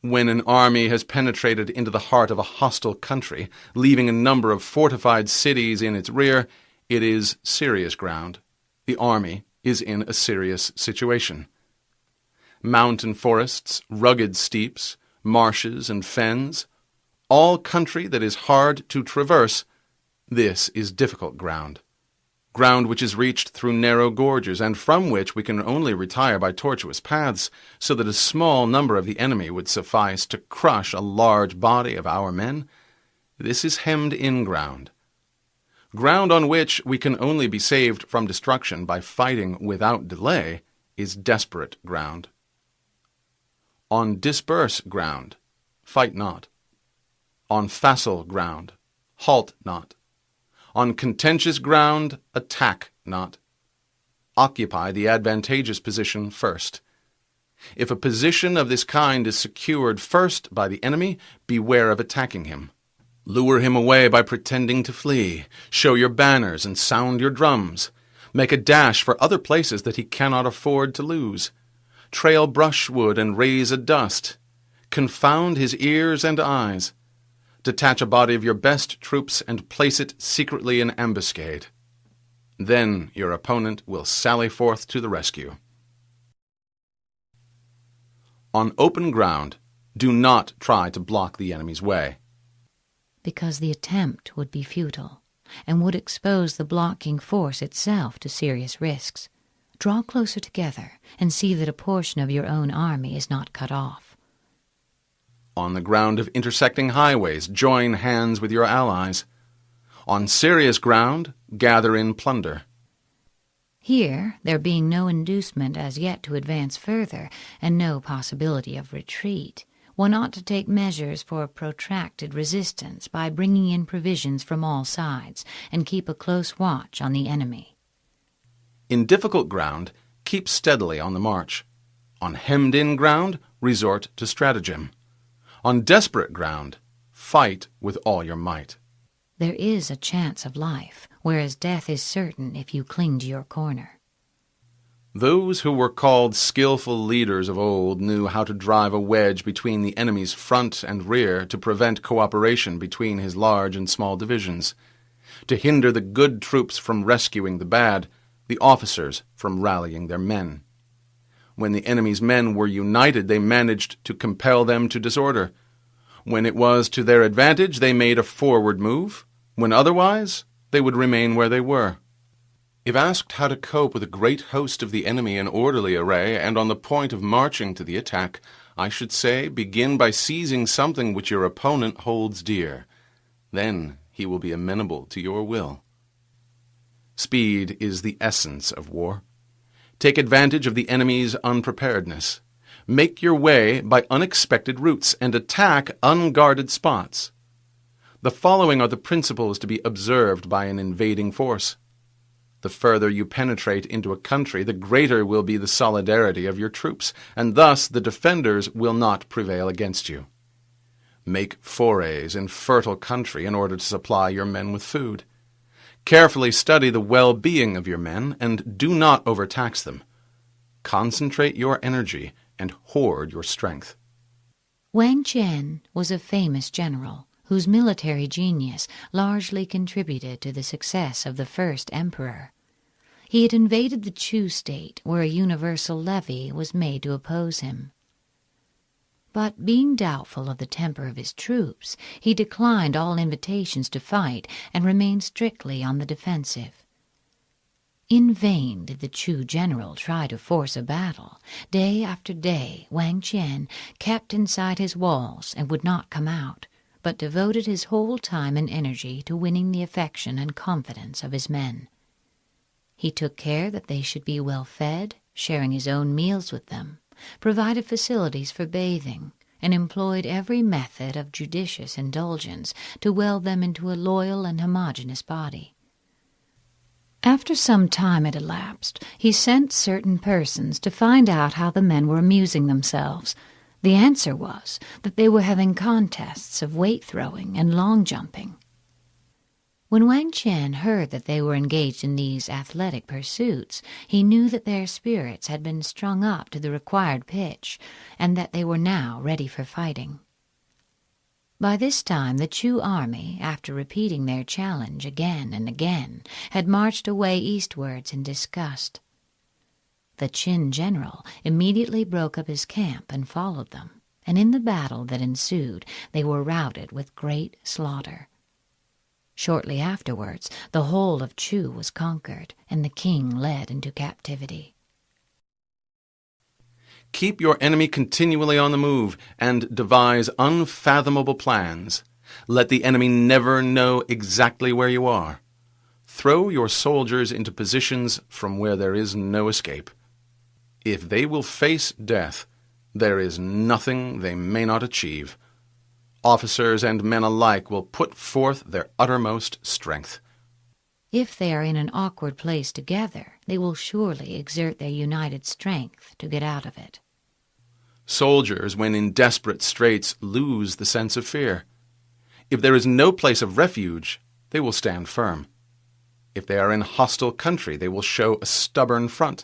When an army has penetrated into the heart of a hostile country, leaving a number of fortified cities in its rear, it is serious ground. The army is in a serious situation. Mountain forests, rugged steeps, marshes and fens, all country that is hard to traverse, this is difficult ground. Ground which is reached through narrow gorges, and from which we can only retire by tortuous paths, so that a small number of the enemy would suffice to crush a large body of our men. This is hemmed-in ground. Ground on which we can only be saved from destruction by fighting without delay is desperate ground. On disperse ground, fight not. On facile ground, halt not. On contentious ground, attack not. Occupy the advantageous position first. If a position of this kind is secured first by the enemy, beware of attacking him. Lure him away by pretending to flee. Show your banners and sound your drums. Make a dash for other places that he cannot afford to lose. Trail brushwood and raise a dust. Confound his ears and eyes. Detach a body of your best troops and place it secretly in ambuscade. Then your opponent will sally forth to the rescue. On open ground, do not try to block the enemy's way, because the attempt would be futile and would expose the blocking force itself to serious risks. Draw closer together and see that a portion of your own army is not cut off. On the ground of intersecting highways, join hands with your allies. On serious ground, gather in plunder. Here, there being no inducement as yet to advance further, and no possibility of retreat, one ought to take measures for protracted resistance by bringing in provisions from all sides, and keep a close watch on the enemy. In difficult ground, keep steadily on the march. On hemmed-in ground, resort to stratagem. On desperate ground, fight with all your might. There is a chance of life, whereas death is certain if you cling to your corner. Those who were called skillful leaders of old knew how to drive a wedge between the enemy's front and rear to prevent cooperation between his large and small divisions, to hinder the good troops from rescuing the bad, the officers from rallying their men. When the enemy's men were united, they managed to compel them to disorder. When it was to their advantage, they made a forward move. When otherwise, they would remain where they were. If asked how to cope with a great host of the enemy in orderly array and on the point of marching to the attack, I should say, begin by seizing something which your opponent holds dear. Then he will be amenable to your will. Speed is the essence of war. Take advantage of the enemy's unpreparedness. Make your way by unexpected routes and attack unguarded spots. The following are the principles to be observed by an invading force. The further you penetrate into a country, the greater will be the solidarity of your troops, and thus the defenders will not prevail against you. Make forays in fertile country in order to supply your men with food. Carefully study the well-being of your men, and do not overtax them. Concentrate your energy and hoard your strength. Wang Qian was a famous general whose military genius largely contributed to the success of the first emperor. He had invaded the Chu state, where a universal levy was made to oppose him. But being doubtful of the temper of his troops, he declined all invitations to fight and remained strictly on the defensive. In vain did the Chu general try to force a battle. Day after day, Wang Qian kept inside his walls and would not come out, but devoted his whole time and energy to winning the affection and confidence of his men. He took care that they should be well fed, sharing his own meals with them, provided facilities for bathing, and employed every method of judicious indulgence to weld them into a loyal and homogeneous body. After some time had elapsed, he sent certain persons to find out how the men were amusing themselves. The answer was that they were having contests of weight-throwing and long-jumping. When Wang Qian heard that they were engaged in these athletic pursuits, he knew that their spirits had been strung up to the required pitch, and that they were now ready for fighting. By this time the Chu army, after repeating their challenge again and again, had marched away eastwards in disgust. The Qin general immediately broke up his camp and followed them, and in the battle that ensued they were routed with great slaughter. Shortly afterwards, the whole of Chu was conquered, and the king led into captivity. Keep your enemy continually on the move, and devise unfathomable plans. Let the enemy never know exactly where you are. Throw your soldiers into positions from where there is no escape. If they will face death, there is nothing they may not achieve. Officers and men alike will put forth their uttermost strength. If they are in an awkward place together, they will surely exert their united strength to get out of it. Soldiers, when in desperate straits, lose the sense of fear. If there is no place of refuge, they will stand firm. If they are in hostile country, they will show a stubborn front.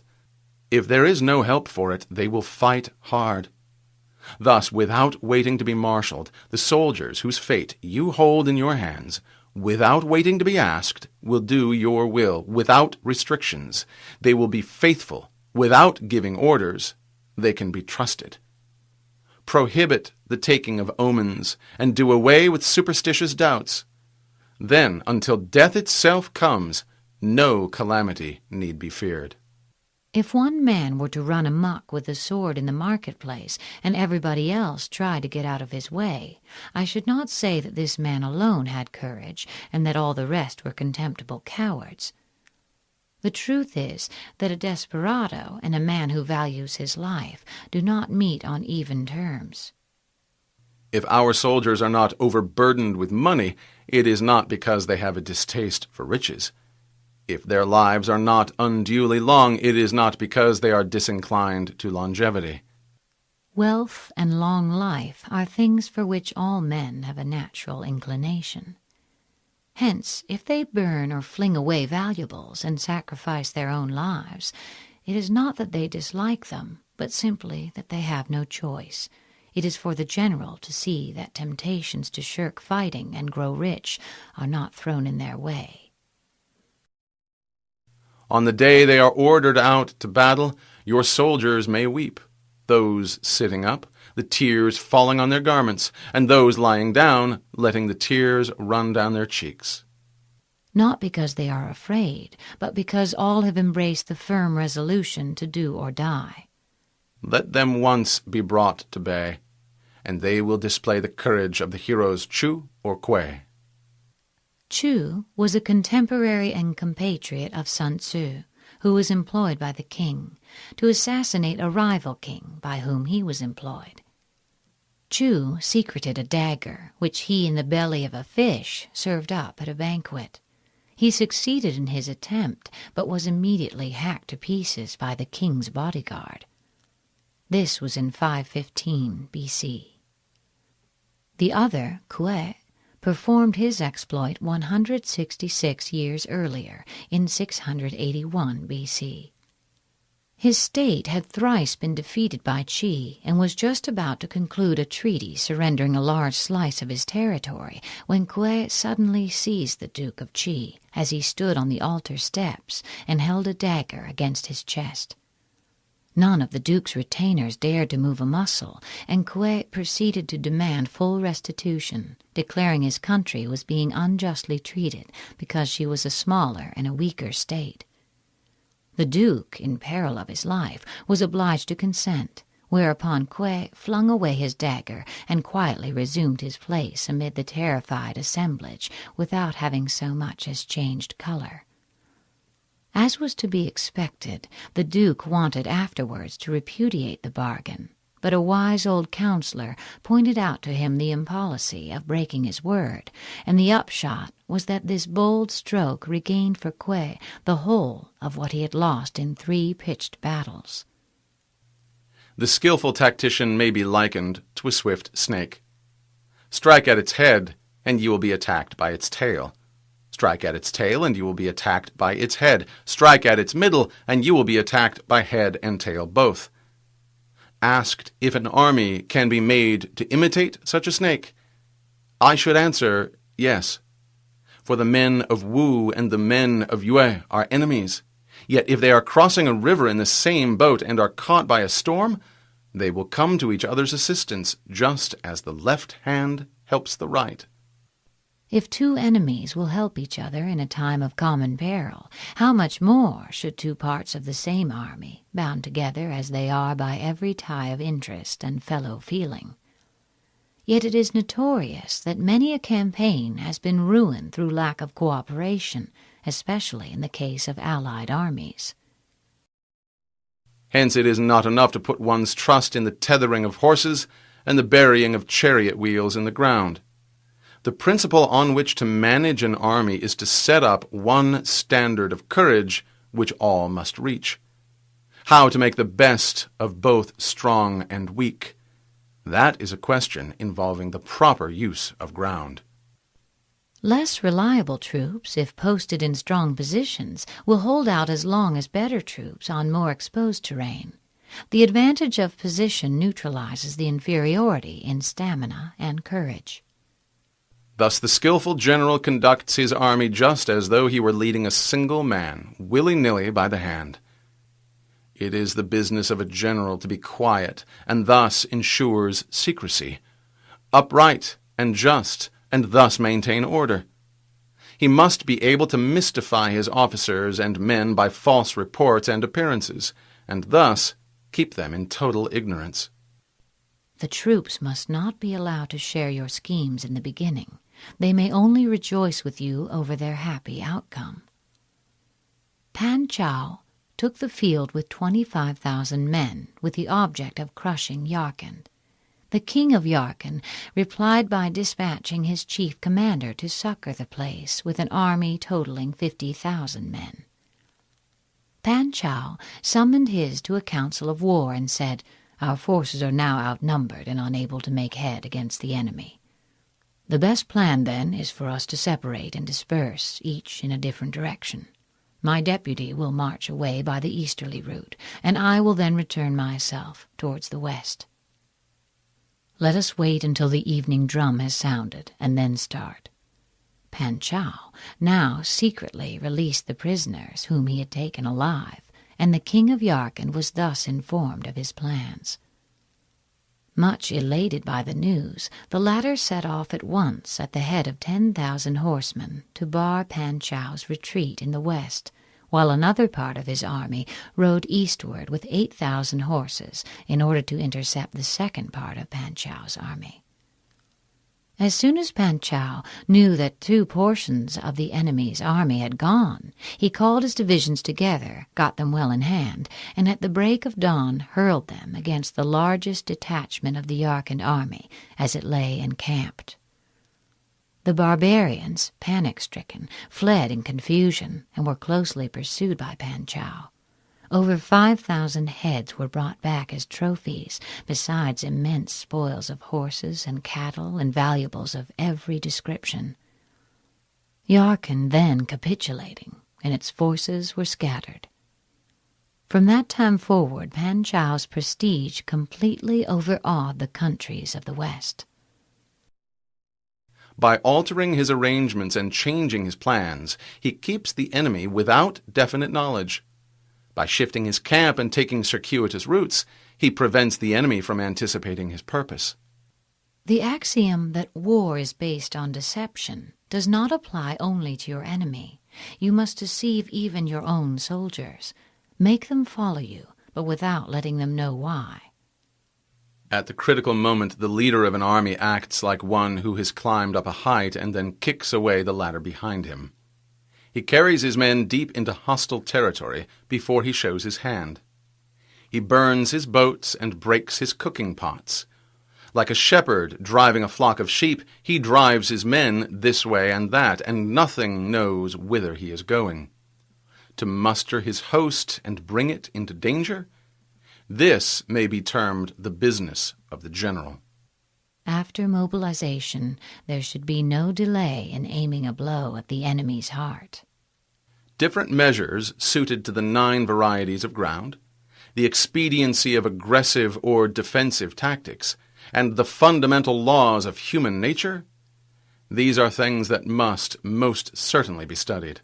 If there is no help for it, they will fight hard. Thus, without waiting to be marshaled, the soldiers whose fate you hold in your hands, without waiting to be asked, will do your will, without restrictions. They will be faithful. Without giving orders, they can be trusted. Prohibit the taking of omens, and do away with superstitious doubts. Then, until death itself comes, no calamity need be feared. If one man were to run amok with a sword in the marketplace, and everybody else try to get out of his way, I should not say that this man alone had courage, and that all the rest were contemptible cowards. The truth is that a desperado and a man who values his life do not meet on even terms. If our soldiers are not overburdened with money, it is not because they have a distaste for riches. If their lives are not unduly long, it is not because they are disinclined to longevity. Wealth and long life are things for which all men have a natural inclination. Hence, if they burn or fling away valuables and sacrifice their own lives, it is not that they dislike them, but simply that they have no choice. It is for the general to see that temptations to shirk fighting and grow rich are not thrown in their way. On the day they are ordered out to battle, your soldiers may weep, those sitting up, the tears falling on their garments, and those lying down, letting the tears run down their cheeks. Not because they are afraid, but because all have embraced the firm resolution to do or die. Let them once be brought to bay, and they will display the courage of the heroes Chu or Kuei. Chu was a contemporary and compatriot of Sun Tzu, who was employed by the king to assassinate a rival king by whom he was employed. Chu secreted a dagger, which he in the belly of a fish served up at a banquet. He succeeded in his attempt, but was immediately hacked to pieces by the king's bodyguard. This was in 515 B.C. The other, Kuei, performed his exploit 166 years earlier, in 681 B.C. His state had thrice been defeated by Qi, and was just about to conclude a treaty surrendering a large slice of his territory, when Kuei suddenly seized the Duke of Qi as he stood on the altar steps and held a dagger against his chest. None of the Duke's retainers dared to move a muscle, and Kuei proceeded to demand full restitution, declaring his country was being unjustly treated because she was a smaller and a weaker state. The Duke, in peril of his life, was obliged to consent, whereupon Kuei flung away his dagger and quietly resumed his place amid the terrified assemblage without having so much as changed color. As was to be expected, the Duke wanted afterwards to repudiate the bargain, but a wise old counselor pointed out to him the impolicy of breaking his word, and the upshot was that this bold stroke regained for Kuei the whole of what he had lost in 3 pitched battles. The skillful tactician may be likened to a swift snake. Strike at its head, and you will be attacked by its tail. Strike at its tail, and you will be attacked by its head. Strike at its middle, and you will be attacked by head and tail both. Asked if an army can be made to imitate such a snake, I should answer yes. For the men of Wu and the men of Yue are enemies. Yet if they are crossing a river in the same boat and are caught by a storm, they will come to each other's assistance, just as the left hand helps the right. If two enemies will help each other in a time of common peril, how much more should two parts of the same army, bound together as they are by every tie of interest and fellow feeling? Yet it is notorious that many a campaign has been ruined through lack of cooperation, especially in the case of allied armies. Hence it is not enough to put one's trust in the tethering of horses and the burying of chariot wheels in the ground. The principle on which to manage an army is to set up one standard of courage which all must reach. How to make the best of both strong and weak? That is a question involving the proper use of ground. Less reliable troops, if posted in strong positions, will hold out as long as better troops on more exposed terrain. The advantage of position neutralizes the inferiority in stamina and courage. Thus the skillful general conducts his army just as though he were leading a single man, willy-nilly by the hand. It is the business of a general to be quiet, and thus ensures secrecy, upright and just, and thus maintain order. He must be able to mystify his officers and men by false reports and appearances, and thus keep them in total ignorance. The troops must not be allowed to share your schemes in the beginning. They may only rejoice with you over their happy outcome. Pan Chao took the field with 25,000 men with the object of crushing Yarkand. The king of Yarkand replied by dispatching his chief commander to succor the place with an army totaling 50,000 men. Pan Chao summoned his to a council of war and said, "Our forces are now outnumbered and unable to make head against the enemy. The best plan, then, is for us to separate and disperse, each in a different direction. My deputy will march away by the easterly route, and I will then return myself towards the west. Let us wait until the evening drum has sounded, and then start." Pan Chao now secretly released the prisoners whom he had taken alive, and the king of Yarkand was thus informed of his plans. Much elated by the news, the latter set off at once at the head of 10,000 horsemen to bar Pan Chao's retreat in the west, while another part of his army rode eastward with 8,000 horses in order to intercept the second part of Pan Chao's army. As soon as Pan Chao knew that 2 portions of the enemy's army had gone, he called his divisions together, got them well in hand, and at the break of dawn hurled them against the largest detachment of the Yarkand army as it lay encamped. The barbarians, panic-stricken, fled in confusion and were closely pursued by Pan Chao. Over 5,000 heads were brought back as trophies, besides immense spoils of horses and cattle and valuables of every description. Yarkand then capitulating, and its forces were scattered. From that time forward, Pan Chao's prestige completely overawed the countries of the West. By altering his arrangements and changing his plans, he keeps the enemy without definite knowledge. By shifting his camp and taking circuitous routes, he prevents the enemy from anticipating his purpose. The axiom that war is based on deception does not apply only to your enemy. You must deceive even your own soldiers. Make them follow you, but without letting them know why. At the critical moment, the leader of an army acts like one who has climbed up a height and then kicks away the ladder behind him. He carries his men deep into hostile territory before he shows his hand. He burns his boats and breaks his cooking pots. Like a shepherd driving a flock of sheep, he drives his men this way and that, and nothing knows whither he is going. To muster his host and bring it into danger, this may be termed the business of the general. After mobilization, there should be no delay in aiming a blow at the enemy's heart. Different measures suited to the 9 varieties of ground, the expediency of aggressive or defensive tactics, and the fundamental laws of human nature, these are things that must most certainly be studied.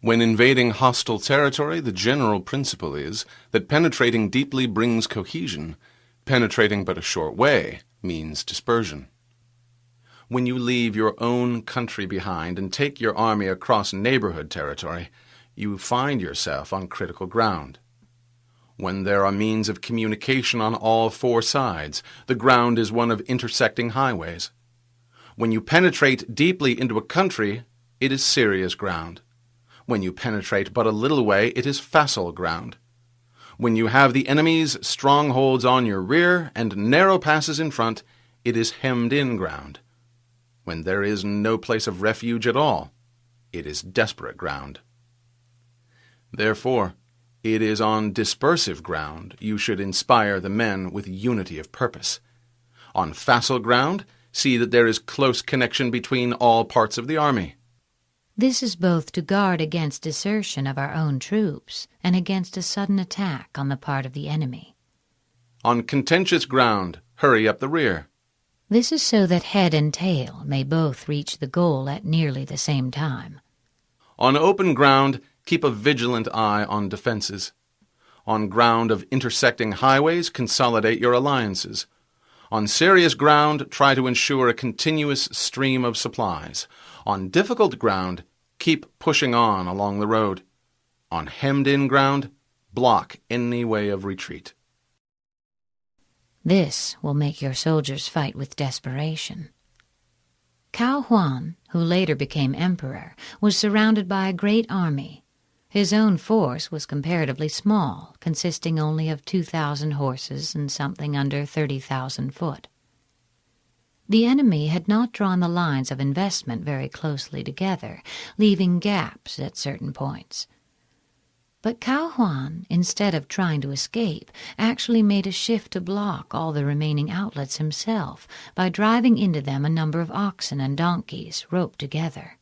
When invading hostile territory, the general principle is that penetrating deeply brings cohesion, penetrating but a short way means dispersion. When you leave your own country behind and take your army across neighborhood territory, you find yourself on critical ground. When there are means of communication on all 4 sides, the ground is one of intersecting highways. When you penetrate deeply into a country, it is serious ground. When you penetrate but a little way, it is facile ground. When you have the enemy's strongholds on your rear and narrow passes in front, it is hemmed-in ground. When there is no place of refuge at all, it is desperate ground. Therefore, it is on dispersive ground you should inspire the men with unity of purpose. On facile ground, see that there is close connection between all parts of the army. This is both to guard against desertion of our own troops and against a sudden attack on the part of the enemy. On contentious ground, hurry up the rear. This is so that head and tail may both reach the goal at nearly the same time. On open ground, keep a vigilant eye on defenses. On ground of intersecting highways, consolidate your alliances. On serious ground, try to ensure a continuous stream of supplies. On difficult ground, keep pushing on along the road. On hemmed-in ground, block any way of retreat. This will make your soldiers fight with desperation. Cao Huan, who later became emperor, was surrounded by a great army. His own force was comparatively small, consisting only of 2,000 horses and something under 30,000 foot. The enemy had not drawn the lines of investment very closely together, leaving gaps at certain points. But Cao Huan, instead of trying to escape, actually made a shift to block all the remaining outlets himself by driving into them a number of oxen and donkeys roped together.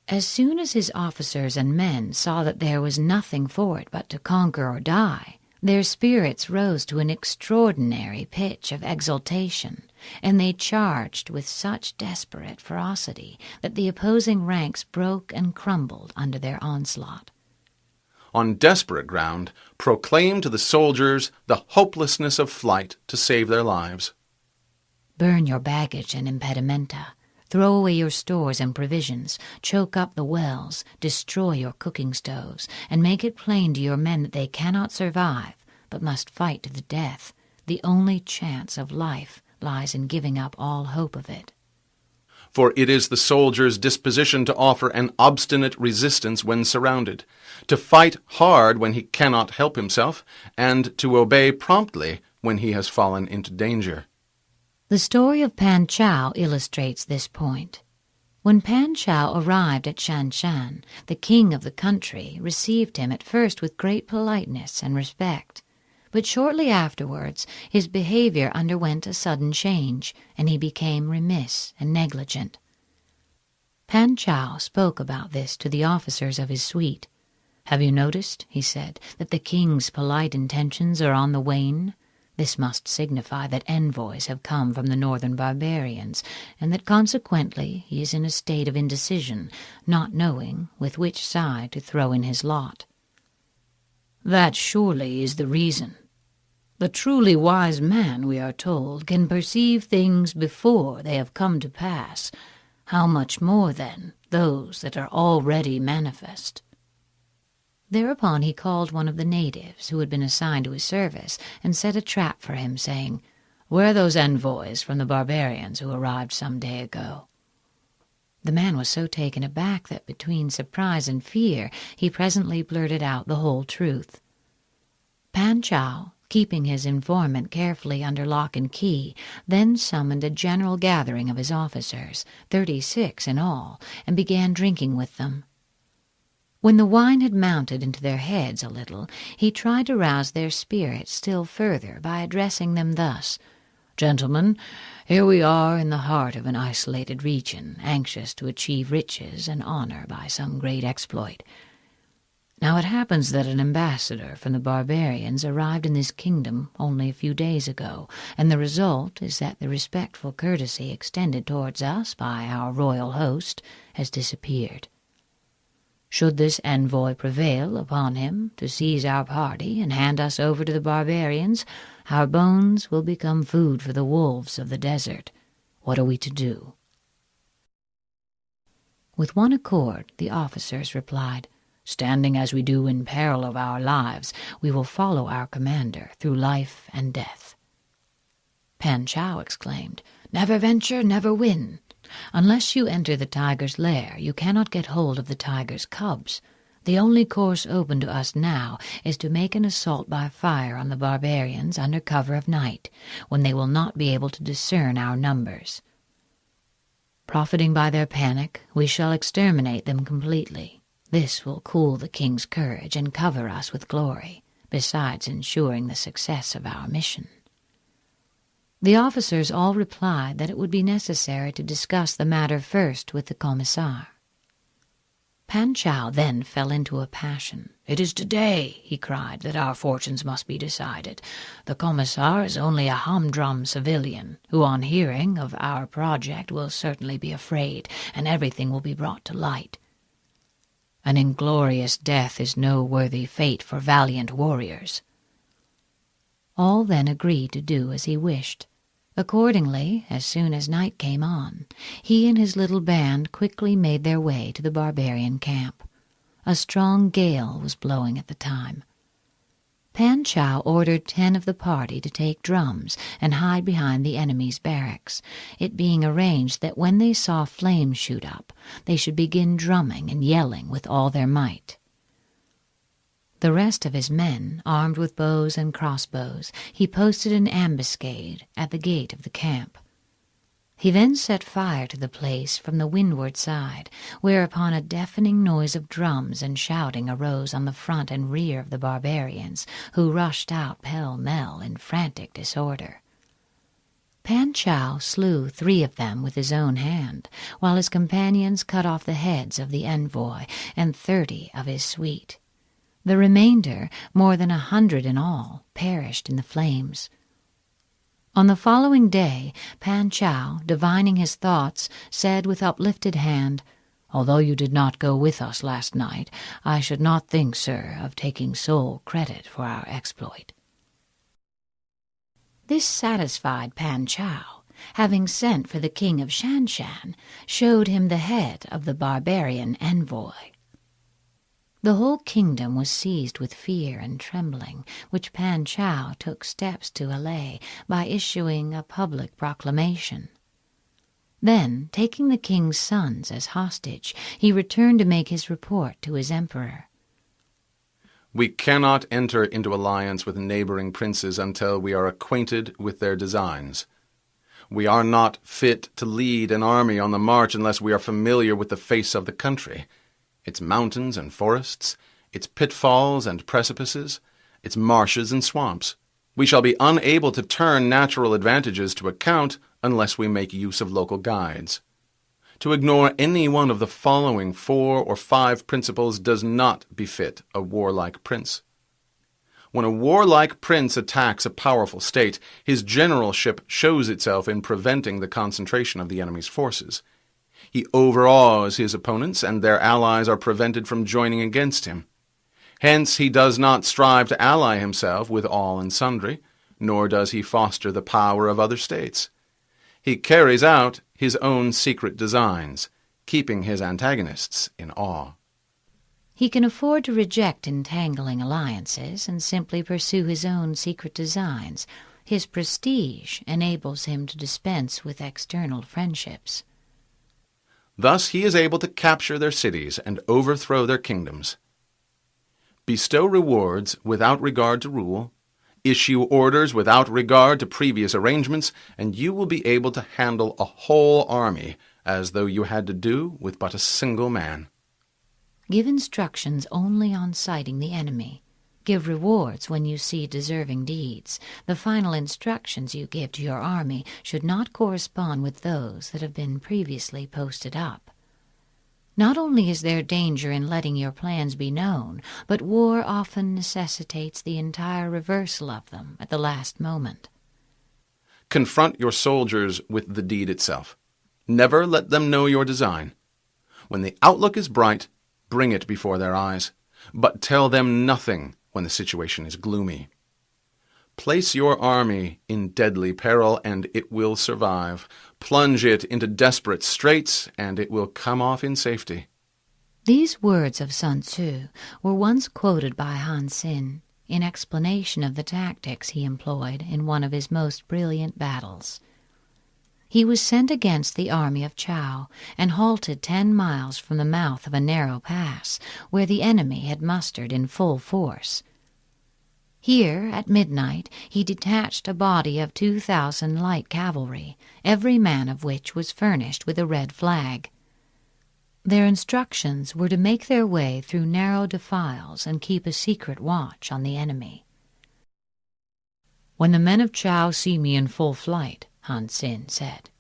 As soon as his officers and men saw that there was nothing for it but to conquer or die, their spirits rose to an extraordinary pitch of exultation, and they charged with such desperate ferocity that the opposing ranks broke and crumbled under their onslaught. On desperate ground, proclaim to the soldiers the hopelessness of flight to save their lives. Burn your baggage and impedimenta. Throw away your stores and provisions, choke up the wells, destroy your cooking stoves, and make it plain to your men that they cannot survive, but must fight to the death. The only chance of life lies in giving up all hope of it. For it is the soldier's disposition to offer an obstinate resistance when surrounded, to fight hard when he cannot help himself, and to obey promptly when he has fallen into danger. The story of Pan Chao illustrates this point. When Pan Chao arrived at Shanshan, the king of the country received him at first with great politeness and respect. But shortly afterwards his behavior underwent a sudden change, and he became remiss and negligent. Pan Chao spoke about this to the officers of his suite. "Have you noticed," he said, "that the king's polite intentions are on the wane? This must signify that envoys have come from the northern barbarians, and that consequently he is in a state of indecision, not knowing with which side to throw in his lot." "That surely is the reason. The truly wise man, we are told, can perceive things before they have come to pass. How much more, then, those that are already manifest?" Thereupon he called one of the natives who had been assigned to his service and set a trap for him, saying, "Where are those envoys from the barbarians who arrived some day ago?" The man was so taken aback that between surprise and fear he presently blurted out the whole truth. Pan Chao, keeping his informant carefully under lock and key, then summoned a general gathering of his officers, 36 in all, and began drinking with them. When the wine had mounted into their heads a little, he tried to rouse their spirits still further by addressing them thus: Gentlemen, here we are in the heart of an isolated region, anxious to achieve riches and honor by some great exploit. Now it happens that an ambassador from the barbarians arrived in this kingdom only a few days ago, and the result is that the respectful courtesy extended towards us by our royal host has disappeared. Should this envoy prevail upon him to seize our party and hand us over to the barbarians, our bones will become food for the wolves of the desert. What are we to do?" With one accord, the officers replied, "Standing as we do in peril of our lives, we will follow our commander through life and death." Pan Chao exclaimed, "Never venture, never win. Unless you enter the tiger's lair, you cannot get hold of the tiger's cubs. The only course open to us now is to make an assault by fire on the barbarians under cover of night, when they will not be able to discern our numbers. Profiting by their panic, we shall exterminate them completely. This will cool the king's courage and cover us with glory, besides ensuring the success of our mission." The officers all replied that it would be necessary to discuss the matter first with the commissar. Pan Chao then fell into a passion. "It is today," he cried, "that our fortunes must be decided. The commissar is only a humdrum civilian, who on hearing of our project will certainly be afraid, and everything will be brought to light. An inglorious death is no worthy fate for valiant warriors." All then agreed to do as he wished. Accordingly, as soon as night came on, he and his little band quickly made their way to the barbarian camp. A strong gale was blowing at the time. Pan Chao ordered 10 of the party to take drums and hide behind the enemy's barracks, it being arranged that when they saw flames shoot up, they should begin drumming and yelling with all their might. The rest of his men, armed with bows and crossbows, he posted an ambuscade at the gate of the camp. He then set fire to the place from the windward side, whereupon a deafening noise of drums and shouting arose on the front and rear of the barbarians, who rushed out pell-mell in frantic disorder. Pan Chao slew 3 of them with his own hand, while his companions cut off the heads of the envoy and 30 of his suite. The remainder, more than 100 in all, perished in the flames. On the following day, Pan Chao, divining his thoughts, said with uplifted hand, "Although you did not go with us last night, I should not think, sir, of taking sole credit for our exploit." This satisfied Pan Chao, having sent for the king of Shanshan, showed him the head of the barbarian envoy. The whole kingdom was seized with fear and trembling, which Pan Chao took steps to allay by issuing a public proclamation. Then, taking the king's sons as hostage, he returned to make his report to his emperor. "We cannot enter into alliance with neighboring princes until we are acquainted with their designs. We are not fit to lead an army on the march unless we are familiar with the face of the country, its mountains and forests, its pitfalls and precipices, its marshes and swamps. We shall be unable to turn natural advantages to account unless we make use of local guides. To ignore any one of the following 4 or 5 principles does not befit a warlike prince. When a warlike prince attacks a powerful state, his generalship shows itself in preventing the concentration of the enemy's forces. He overawes his opponents, and their allies are prevented from joining against him. Hence he does not strive to ally himself with all and sundry, nor does he foster the power of other states. He carries out his own secret designs, keeping his antagonists in awe. He can afford to reject entangling alliances and simply pursue his own secret designs. His prestige enables him to dispense with external friendships. Thus he is able to capture their cities and overthrow their kingdoms. Bestow rewards without regard to rule, issue orders without regard to previous arrangements, and you will be able to handle a whole army as though you had to do with but a single man. Give instructions only on sighting the enemy. Give rewards when you see deserving deeds. The final instructions you give to your army should not correspond with those that have been previously posted up. Not only is there danger in letting your plans be known, but war often necessitates the entire reversal of them at the last moment. Confront your soldiers with the deed itself. Never let them know your design. When the outlook is bright, bring it before their eyes, but tell them nothing when the situation is gloomy. Place your army in deadly peril, and it will survive. Plunge it into desperate straits, and it will come off in safety. These words of Sun Tzu were once quoted by Han Xin in explanation of the tactics he employed in one of his most brilliant battles. He was sent against the army of Chow and halted 10 miles from the mouth of a narrow pass where the enemy had mustered in full force. Here, at midnight, he detached a body of 2,000 light cavalry, every man of which was furnished with a red flag. Their instructions were to make their way through narrow defiles and keep a secret watch on the enemy. "When the men of Chow see me in full flight," Han Xin said,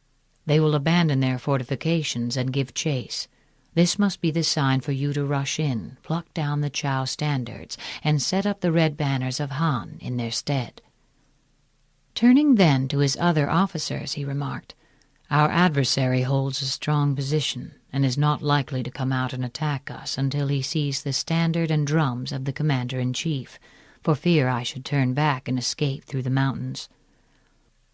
"they will abandon their fortifications and give chase. This must be the sign for you to rush in, pluck down the Chow standards, and set up the red banners of Han in their stead." Turning then to his other officers, he remarked, "Our adversary holds a strong position and is not likely to come out and attack us until he sees the standard and drums of the commander-in-chief, for fear I should turn back and escape through the mountains."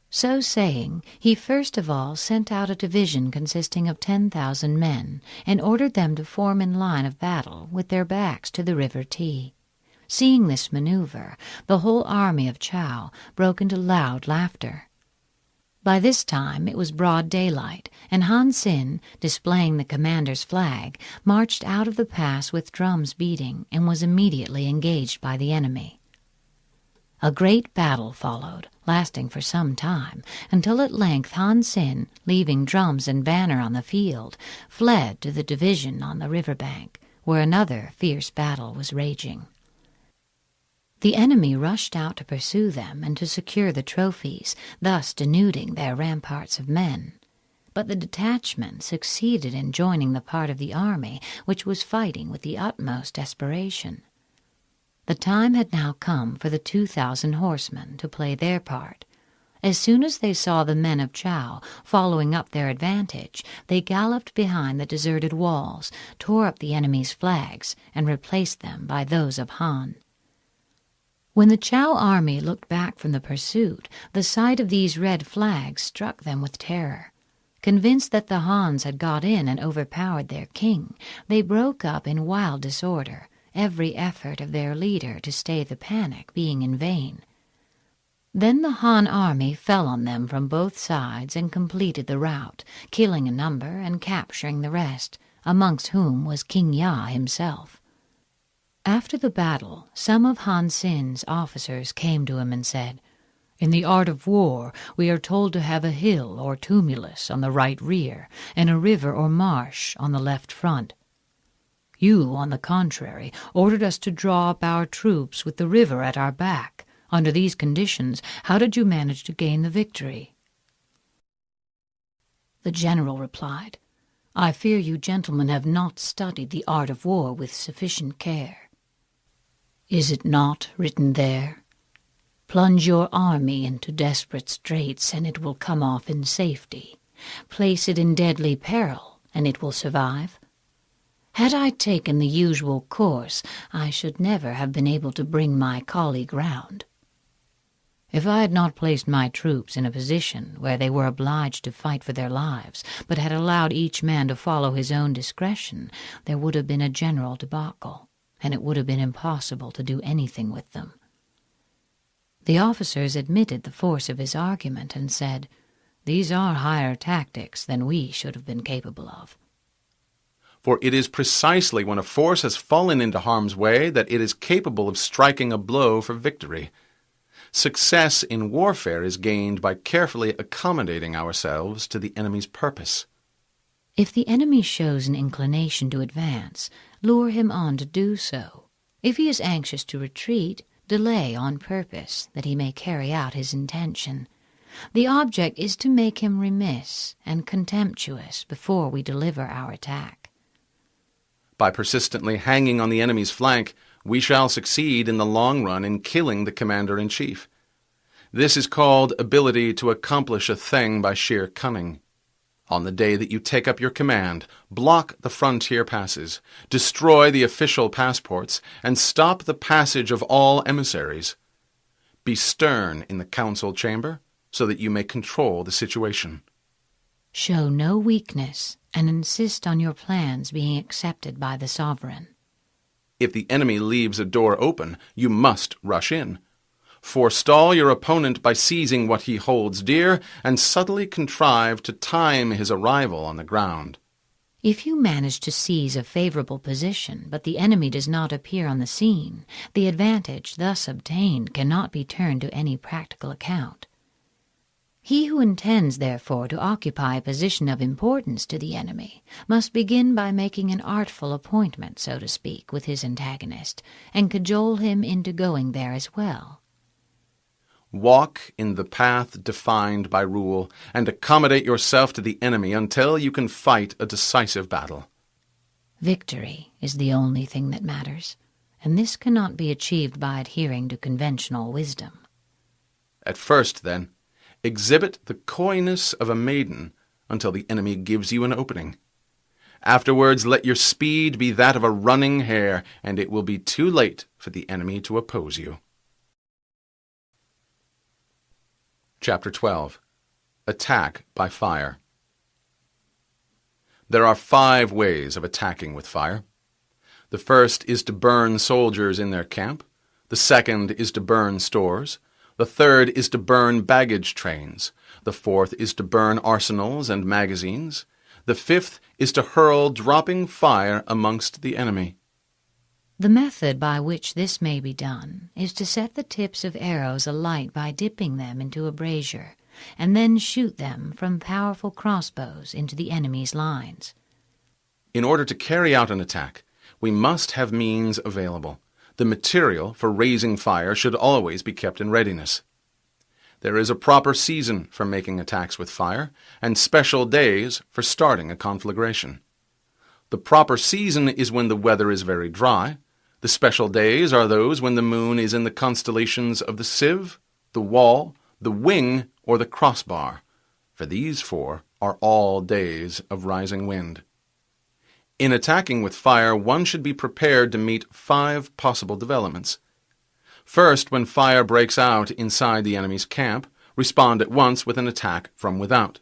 So saying, he first of all sent out a division consisting of 10,000 men and ordered them to form in line of battle with their backs to the river Ti. Seeing this maneuver, the whole army of Chow broke into loud laughter. By this time it was broad daylight, and Han Xin, displaying the commander's flag, marched out of the pass with drums beating and was immediately engaged by the enemy. A great battle followed, lasting for some time, until at length Han Xin, leaving drums and banner on the field, fled to the division on the river bank, where another fierce battle was raging. The enemy rushed out to pursue them and to secure the trophies, thus denuding their ramparts of men. But the detachment succeeded in joining the part of the army which was fighting with the utmost desperation. The time had now come for the 2,000 horsemen to play their part. As soon as they saw the men of Chow following up their advantage, they galloped behind the deserted walls, tore up the enemy's flags, and replaced them by those of Han. When the Chow army looked back from the pursuit, the sight of these red flags struck them with terror. Convinced that the Hans had got in and overpowered their king, they broke up in wild disorder, every effort of their leader to stay the panic being in vain. Then the Han army fell on them from both sides and completed the rout, killing a number and capturing the rest, amongst whom was King Ya himself. After the battle, some of Han Xin's officers came to him and said, "In the art of war, we are told to have a hill or tumulus on the right rear, and a river or marsh on the left front. You, on the contrary, ordered us to draw up our troops with the river at our back. Under these conditions, how did you manage to gain the victory?" The general replied, "I fear you gentlemen have not studied the art of war with sufficient care. Is it not written there? Plunge your army into desperate straits, and it will come off in safety. Place it in deadly peril, and it will survive. Had I taken the usual course, I should never have been able to bring my colleague round. If I had not placed my troops in a position where they were obliged to fight for their lives, but had allowed each man to follow his own discretion, there would have been a general debacle, and it would have been impossible to do anything with them." The officers admitted the force of his argument and said, "These are higher tactics than we should have been capable of." For it is precisely when a force has fallen into harm's way that it is capable of striking a blow for victory. Success in warfare is gained by carefully accommodating ourselves to the enemy's purpose. If the enemy shows an inclination to advance, lure him on to do so. If he is anxious to retreat, delay on purpose, that he may carry out his intention. The object is to make him remiss and contemptuous before we deliver our attack. By persistently hanging on the enemy's flank, we shall succeed in the long run in killing the commander-in-chief. This is called ability to accomplish a thing by sheer cunning. On the day that you take up your command, block the frontier passes, destroy the official passports, and stop the passage of all emissaries. Be stern in the council chamber, so that you may control the situation. Show no weakness, and insist on your plans being accepted by the sovereign. If the enemy leaves a door open, you must rush in. Forestall your opponent by seizing what he holds dear, and subtly contrive to time his arrival on the ground. If you manage to seize a favorable position, but the enemy does not appear on the scene, the advantage thus obtained cannot be turned to any practical account. He who intends, therefore, to occupy a position of importance to the enemy must begin by making an artful appointment, so to speak, with his antagonist, and cajole him into going there as well. Walk in the path defined by rule, and accommodate yourself to the enemy until you can fight a decisive battle. Victory is the only thing that matters, and this cannot be achieved by adhering to conventional wisdom. At first, then, exhibit the coyness of a maiden until the enemy gives you an opening. Afterwards, let your speed be that of a running hare, and it will be too late for the enemy to oppose you. Chapter 12. Attack by Fire. There are 5 ways of attacking with fire. The first is to burn soldiers in their camp. The second is to burn stores. The third is to burn baggage trains. The fourth is to burn arsenals and magazines. The fifth is to hurl dropping fire amongst the enemy. The method by which this may be done is to set the tips of arrows alight by dipping them into a brazier, and then shoot them from powerful crossbows into the enemy's lines. In order to carry out an attack, we must have means available. The material for raising fire should always be kept in readiness. There is a proper season for making attacks with fire, and special days for starting a conflagration. The proper season is when the weather is very dry. The special days are those when the moon is in the constellations of the sieve, the wall, the wing, or the crossbar, for these 4 are all days of rising wind. In attacking with fire, one should be prepared to meet 5 possible developments. First, when fire breaks out inside the enemy's camp, respond at once with an attack from without.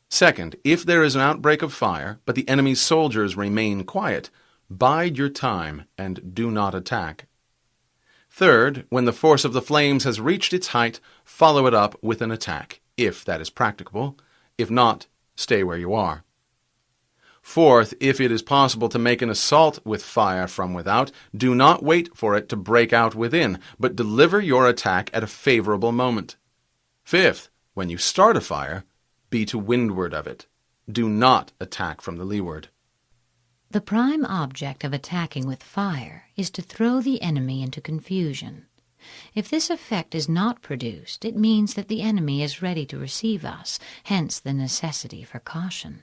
Second, if there is an outbreak of fire, but the enemy's soldiers remain quiet, bide your time and do not attack. Third, when the force of the flames has reached its height, follow it up with an attack, if that is practicable. If not, stay where you are. Fourth, if it is possible to make an assault with fire from without, do not wait for it to break out within, but deliver your attack at a favorable moment. Fifth, when you start a fire, be to windward of it. Do not attack from the leeward. The prime object of attacking with fire is to throw the enemy into confusion. If this effect is not produced, it means that the enemy is ready to receive us, hence the necessity for caution.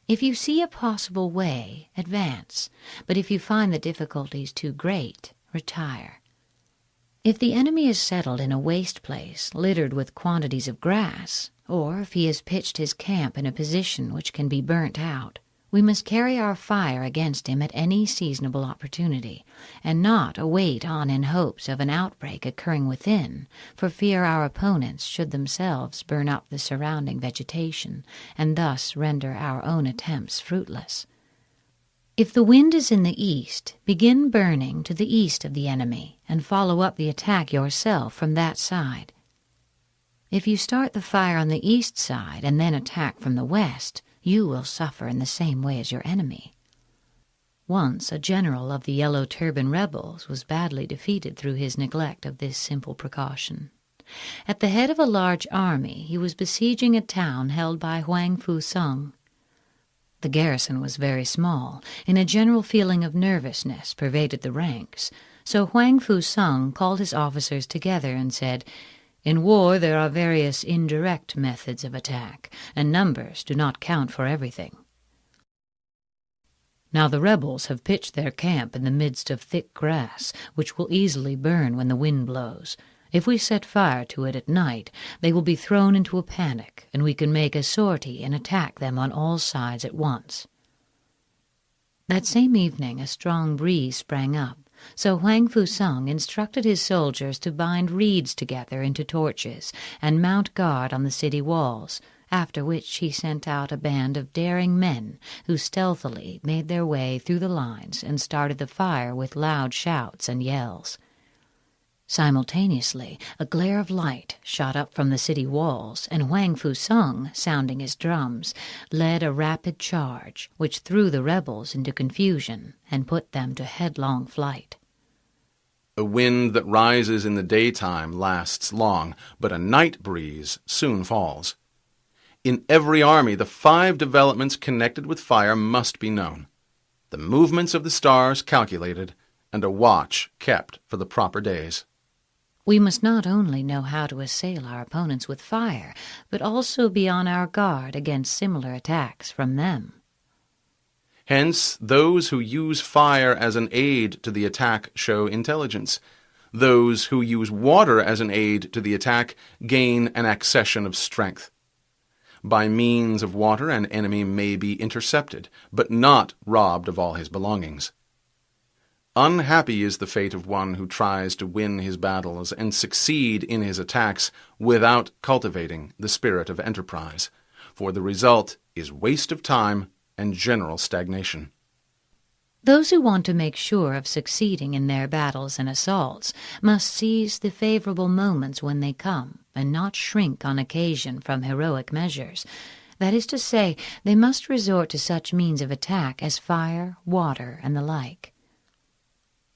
If you see a possible way, advance, but if you find the difficulties too great, retire. If the enemy is settled in a waste place littered with quantities of grass, or if he has pitched his camp in a position which can be burnt out, we must carry our fire against him at any seasonable opportunity, and not await on in hopes of an outbreak occurring within, for fear our opponents should themselves burn up the surrounding vegetation, and thus render our own attempts fruitless. If the wind is in the east, begin burning to the east of the enemy, and follow up the attack yourself from that side. If you start the fire on the east side and then attack from the west, you will suffer in the same way as your enemy. Once a general of the Yellow Turban rebels was badly defeated through his neglect of this simple precaution. At the head of a large army, he was besieging a town held by Huang Fu Sung. The garrison was very small, and a general feeling of nervousness pervaded the ranks. So Huang Fu-sung called his officers together and said, "In war there are various indirect methods of attack, and numbers do not count for everything. Now the rebels have pitched their camp in the midst of thick grass, which will easily burn when the wind blows. If we set fire to it at night, they will be thrown into a panic, and we can make a sortie and attack them on all sides at once." That same evening a strong breeze sprang up, so Huang Fu-sung instructed his soldiers to bind reeds together into torches and mount guard on the city walls, after which he sent out a band of daring men who stealthily made their way through the lines and started the fire with loud shouts and yells. Simultaneously, a glare of light shot up from the city walls, and Huang Fu-sung, sounding his drums, led a rapid charge, which threw the rebels into confusion and put them to headlong flight. A wind that rises in the daytime lasts long, but a night breeze soon falls. In every army, the 5 developments connected with fire must be known, the movements of the stars calculated, and a watch kept for the proper days. We must not only know how to assail our opponents with fire, but also be on our guard against similar attacks from them. Hence, those who use fire as an aid to the attack show intelligence. Those who use water as an aid to the attack gain an accession of strength. By means of water, an enemy may be intercepted, but not robbed of all his belongings. Unhappy is the fate of one who tries to win his battles and succeed in his attacks without cultivating the spirit of enterprise, for the result is waste of time and general stagnation. Those who want to make sure of succeeding in their battles and assaults must seize the favorable moments when they come, and not shrink on occasion from heroic measures. That is to say, they must resort to such means of attack as fire, water, and the like.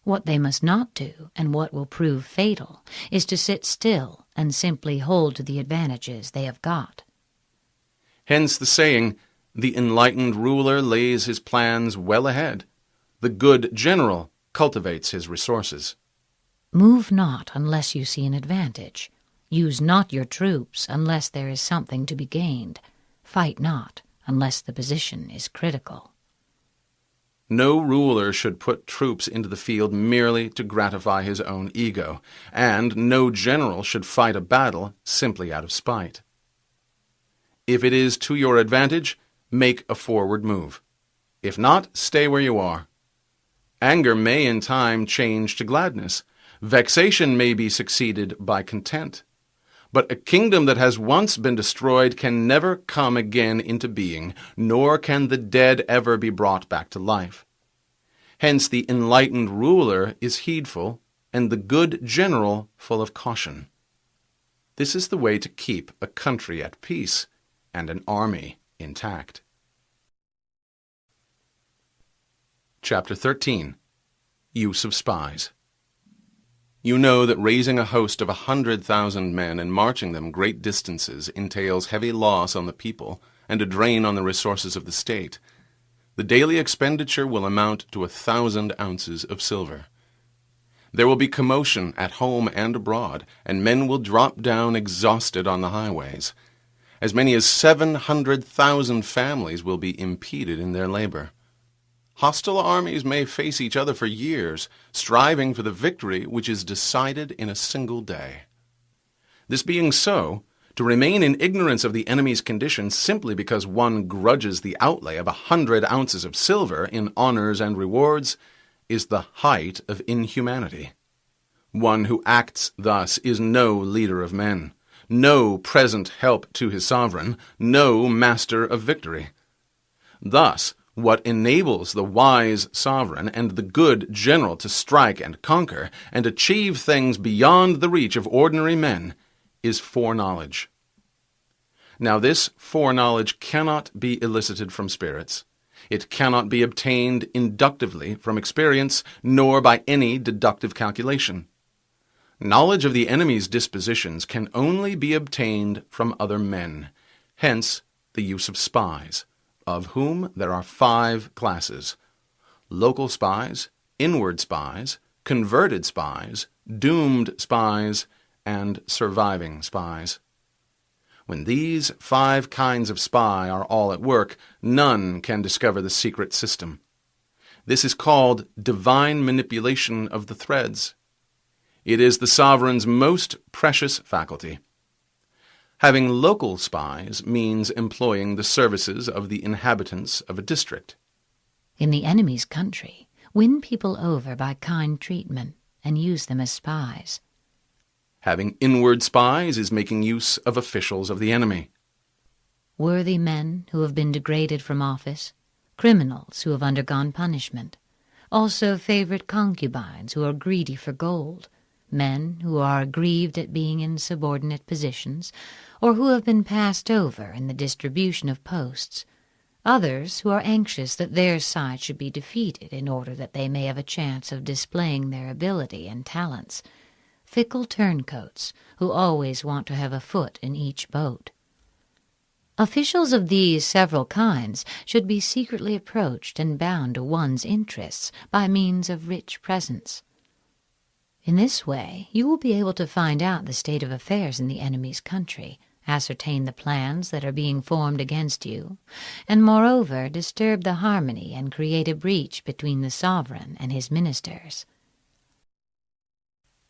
What they must not do, and what will prove fatal, is to sit still and simply hold to the advantages they have got. Hence the saying, "The enlightened ruler lays his plans well ahead. The good general cultivates his resources." Move not unless you see an advantage. Use not your troops unless there is something to be gained. Fight not unless the position is critical. No ruler should put troops into the field merely to gratify his own ego, and no general should fight a battle simply out of spite. If it is to your advantage, make a forward move. If not, stay where you are. Anger may in time change to gladness. Vexation may be succeeded by content. But a kingdom that has once been destroyed can never come again into being, nor can the dead ever be brought back to life. Hence the enlightened ruler is heedful, and the good general full of caution. This is the way to keep a country at peace and an army intact. Chapter 13. Use of Spies. You know that raising a host of 100,000 men and marching them great distances entails heavy loss on the people and a drain on the resources of the state. The daily expenditure will amount to 1,000 ounces of silver. There will be commotion at home and abroad, and men will drop down exhausted on the highways. As many as 700,000 families will be impeded in their labor. Hostile armies may face each other for years, striving for the victory which is decided in a single day. This being so, to remain in ignorance of the enemy's condition simply because one grudges the outlay of 100 ounces of silver in honors and rewards is the height of inhumanity. One who acts thus is no leader of men, no present help to his sovereign, no master of victory. Thus, what enables the wise sovereign and the good general to strike and conquer and achieve things beyond the reach of ordinary men is foreknowledge. Now this foreknowledge cannot be elicited from spirits. It cannot be obtained inductively from experience, nor by any deductive calculation. Knowledge of the enemy's dispositions can only be obtained from other men. Hence the use of spies, of whom there are 5 classes: local spies, inward spies, converted spies, doomed spies, and surviving spies. When these 5 kinds of spy are all at work, none can discover the secret system. This is called divine manipulation of the threads. It is the sovereign's most precious faculty. Having local spies means employing the services of the inhabitants of a district. In the enemy's country, win people over by kind treatment and use them as spies. Having inward spies is making use of officials of the enemy. Worthy men who have been degraded from office, criminals who have undergone punishment, also favorite concubines who are greedy for gold, men who are aggrieved at being in subordinate positions, or who have been passed over in the distribution of posts, others who are anxious that their side should be defeated in order that they may have a chance of displaying their ability and talents, fickle turncoats who always want to have a foot in each boat. Officials of these several kinds should be secretly approached and bound to one's interests by means of rich presents. In this way, you will be able to find out the state of affairs in the enemy's country, ascertain the plans that are being formed against you, and moreover disturb the harmony and create a breach between the sovereign and his ministers.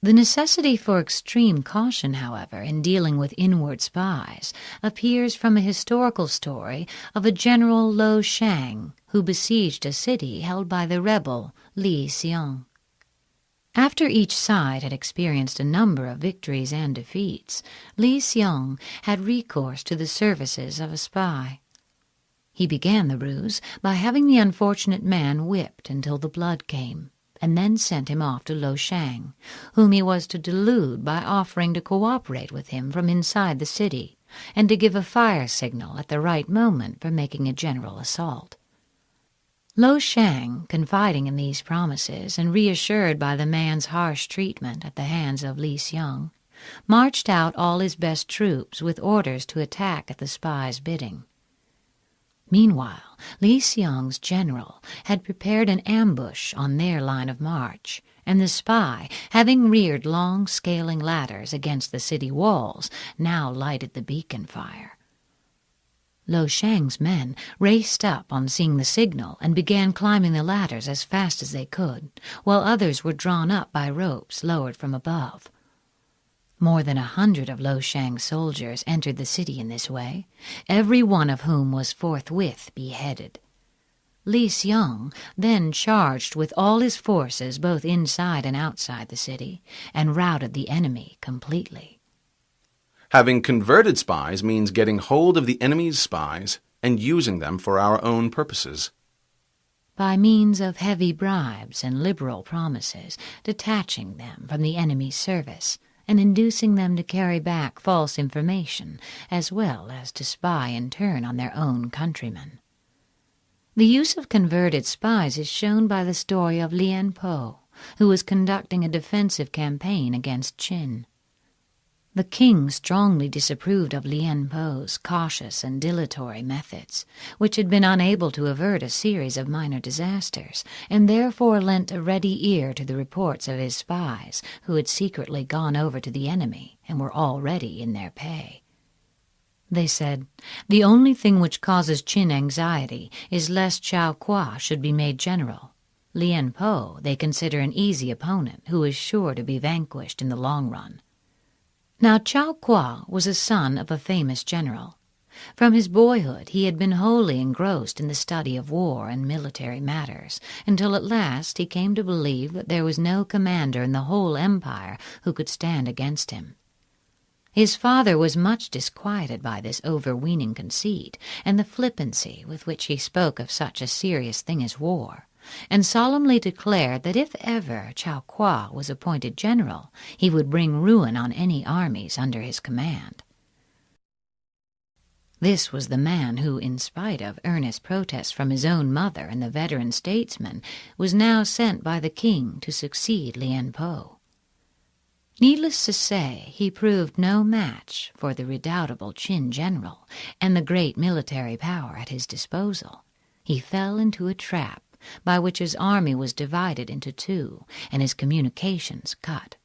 The necessity for extreme caution, however, in dealing with inward spies appears from a historical story of a General Lo Shang who besieged a city held by the rebel Li Xiong. After each side had experienced a number of victories and defeats, Li Xiong had recourse to the services of a spy. He began the ruse by having the unfortunate man whipped until the blood came, and then sent him off to Lo Shang, whom he was to delude by offering to cooperate with him from inside the city, and to give a fire signal at the right moment for making a general assault. Lo Shang, confiding in these promises and reassured by the man's harsh treatment at the hands of Li Xiong, marched out all his best troops with orders to attack at the spy's bidding. Meanwhile, Li Xiong's general had prepared an ambush on their line of march, and the spy, having reared long scaling ladders against the city walls, now lighted the beacon fire. Lo Shang's men raced up on seeing the signal and began climbing the ladders as fast as they could, while others were drawn up by ropes lowered from above. More than 100 of Lo Shang's soldiers entered the city in this way, every one of whom was forthwith beheaded. Li Xiong then charged with all his forces both inside and outside the city, and routed the enemy completely. Having converted spies means getting hold of the enemy's spies and using them for our own purposes. By means of heavy bribes and liberal promises, detaching them from the enemy's service, and inducing them to carry back false information, as well as to spy in turn on their own countrymen. The use of converted spies is shown by the story of Lien Po, who was conducting a defensive campaign against Qin. The king strongly disapproved of Lien Po's cautious and dilatory methods, which had been unable to avert a series of minor disasters, and therefore lent a ready ear to the reports of his spies, who had secretly gone over to the enemy and were already in their pay. They said, "The only thing which causes Qin anxiety is lest Chao Kuo should be made general. Lien Po they consider an easy opponent who is sure to be vanquished in the long run." Now Chao Kuo was a son of a famous general. From his boyhood he had been wholly engrossed in the study of war and military matters, until at last he came to believe that there was no commander in the whole empire who could stand against him. His father was much disquieted by this overweening conceit and the flippancy with which he spoke of such a serious thing as war, and solemnly declared that if ever Chao Kuo was appointed general, he would bring ruin on any armies under his command. This was the man who, in spite of earnest protests from his own mother and the veteran statesman, was now sent by the king to succeed Lien Po. Needless to say, he proved no match for the redoubtable Qin general and the great military power at his disposal. He fell into a trap by which his army was divided into two and his communications cut.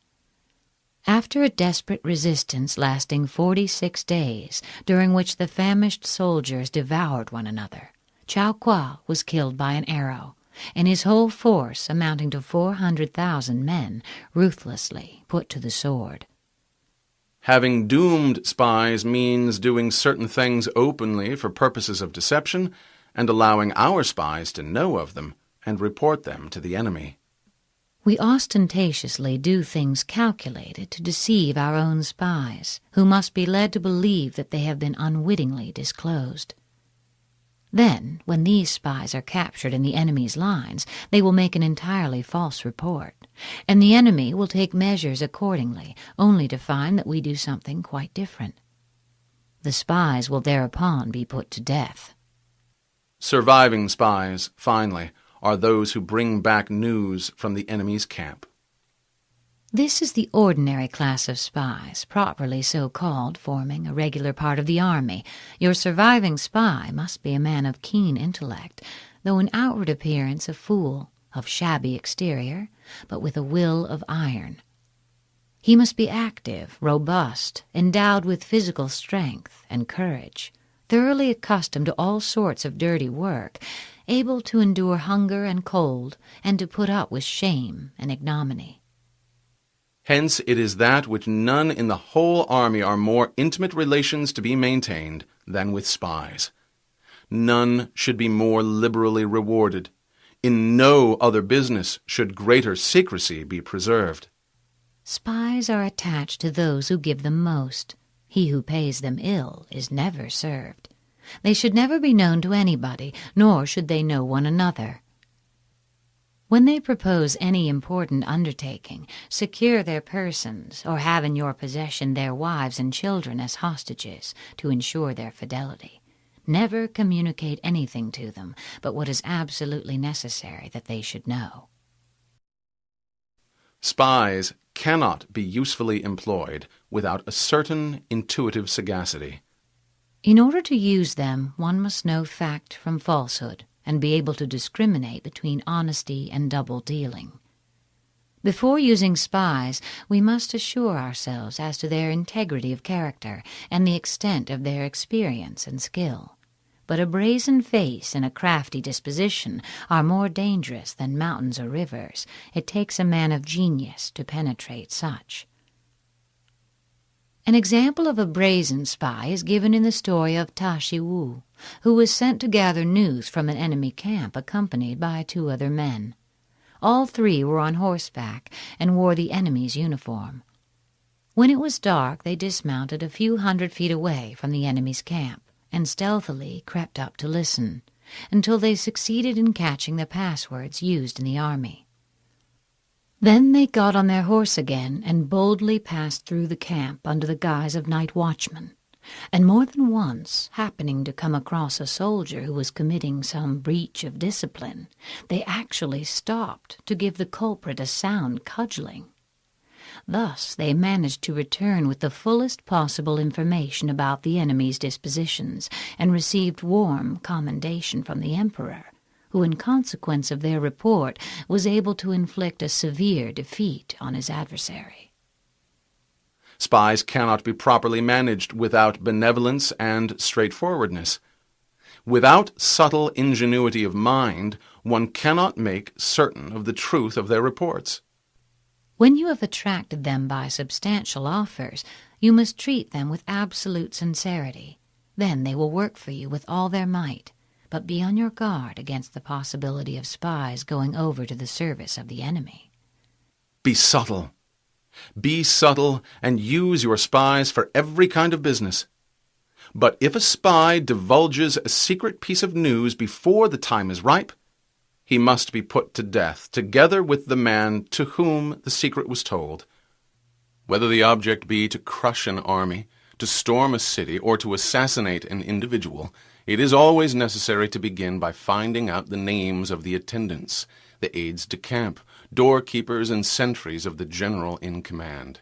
After a desperate resistance lasting 46 days, during which the famished soldiers devoured one another, Cao Kwa was killed by an arrow, and his whole force, amounting to 400,000 men, ruthlessly put to the sword. Having doomed spies means doing certain things openly for purposes of deception and allowing our spies to know of them and report them to the enemy. We ostentatiously do things calculated to deceive our own spies, who must be led to believe that they have been unwittingly disclosed. Then, when these spies are captured in the enemy's lines, they will make an entirely false report, and the enemy will take measures accordingly, only to find that we do something quite different. The spies will thereupon be put to death. Surviving spies, finally, are those who bring back news from the enemy's camp. This is the ordinary class of spies, properly so called, forming a regular part of the army. Your surviving spy must be a man of keen intellect, though in outward appearance a fool, of shabby exterior, but with a will of iron. He must be active, robust, endowed with physical strength and courage, thoroughly accustomed to all sorts of dirty work, able to endure hunger and cold, and to put up with shame and ignominy. Hence it is that with none in the whole army are more intimate relations to be maintained than with spies. None should be more liberally rewarded. In no other business should greater secrecy be preserved. Spies are attached to those who give them most. He who pays them ill is never served. They should never be known to anybody, nor should they know one another. When they propose any important undertaking, secure their persons, or have in your possession their wives and children as hostages to ensure their fidelity. Never communicate anything to them but what is absolutely necessary that they should know. Spies cannot be usefully employed without a certain intuitive sagacity. In order to use them, one must know fact from falsehood, and be able to discriminate between honesty and double-dealing. Before using spies, we must assure ourselves as to their integrity of character and the extent of their experience and skill. But a brazen face and a crafty disposition are more dangerous than mountains or rivers. It takes a man of genius to penetrate such. An example of a brazen spy is given in the story of Ta Shi Wu, who was sent to gather news from an enemy camp accompanied by 2 other men. All 3 were on horseback and wore the enemy's uniform. When it was dark, they dismounted a few hundred feet away from the enemy's camp and stealthily crept up to listen, until they succeeded in catching the passwords used in the army. Then they got on their horse again and boldly passed through the camp under the guise of night watchmen, and more than once, happening to come across a soldier who was committing some breach of discipline, they actually stopped to give the culprit a sound cudgeling. Thus they managed to return with the fullest possible information about the enemy's dispositions, and received warm commendation from the emperor, who in consequence of their report was able to inflict a severe defeat on his adversary. Spies cannot be properly managed without benevolence and straightforwardness. Without subtle ingenuity of mind, one cannot make certain of the truth of their reports. When you have attracted them by substantial offers, you must treat them with absolute sincerity. Then they will work for you with all their might, but be on your guard against the possibility of spies going over to the service of the enemy. Be subtle. Be subtle and use your spies for every kind of business. But if a spy divulges a secret piece of news before the time is ripe, he must be put to death, together with the man to whom the secret was told. Whether the object be to crush an army, to storm a city, or to assassinate an individual, it is always necessary to begin by finding out the names of the attendants, the aides de camp, doorkeepers, and sentries of the general in command.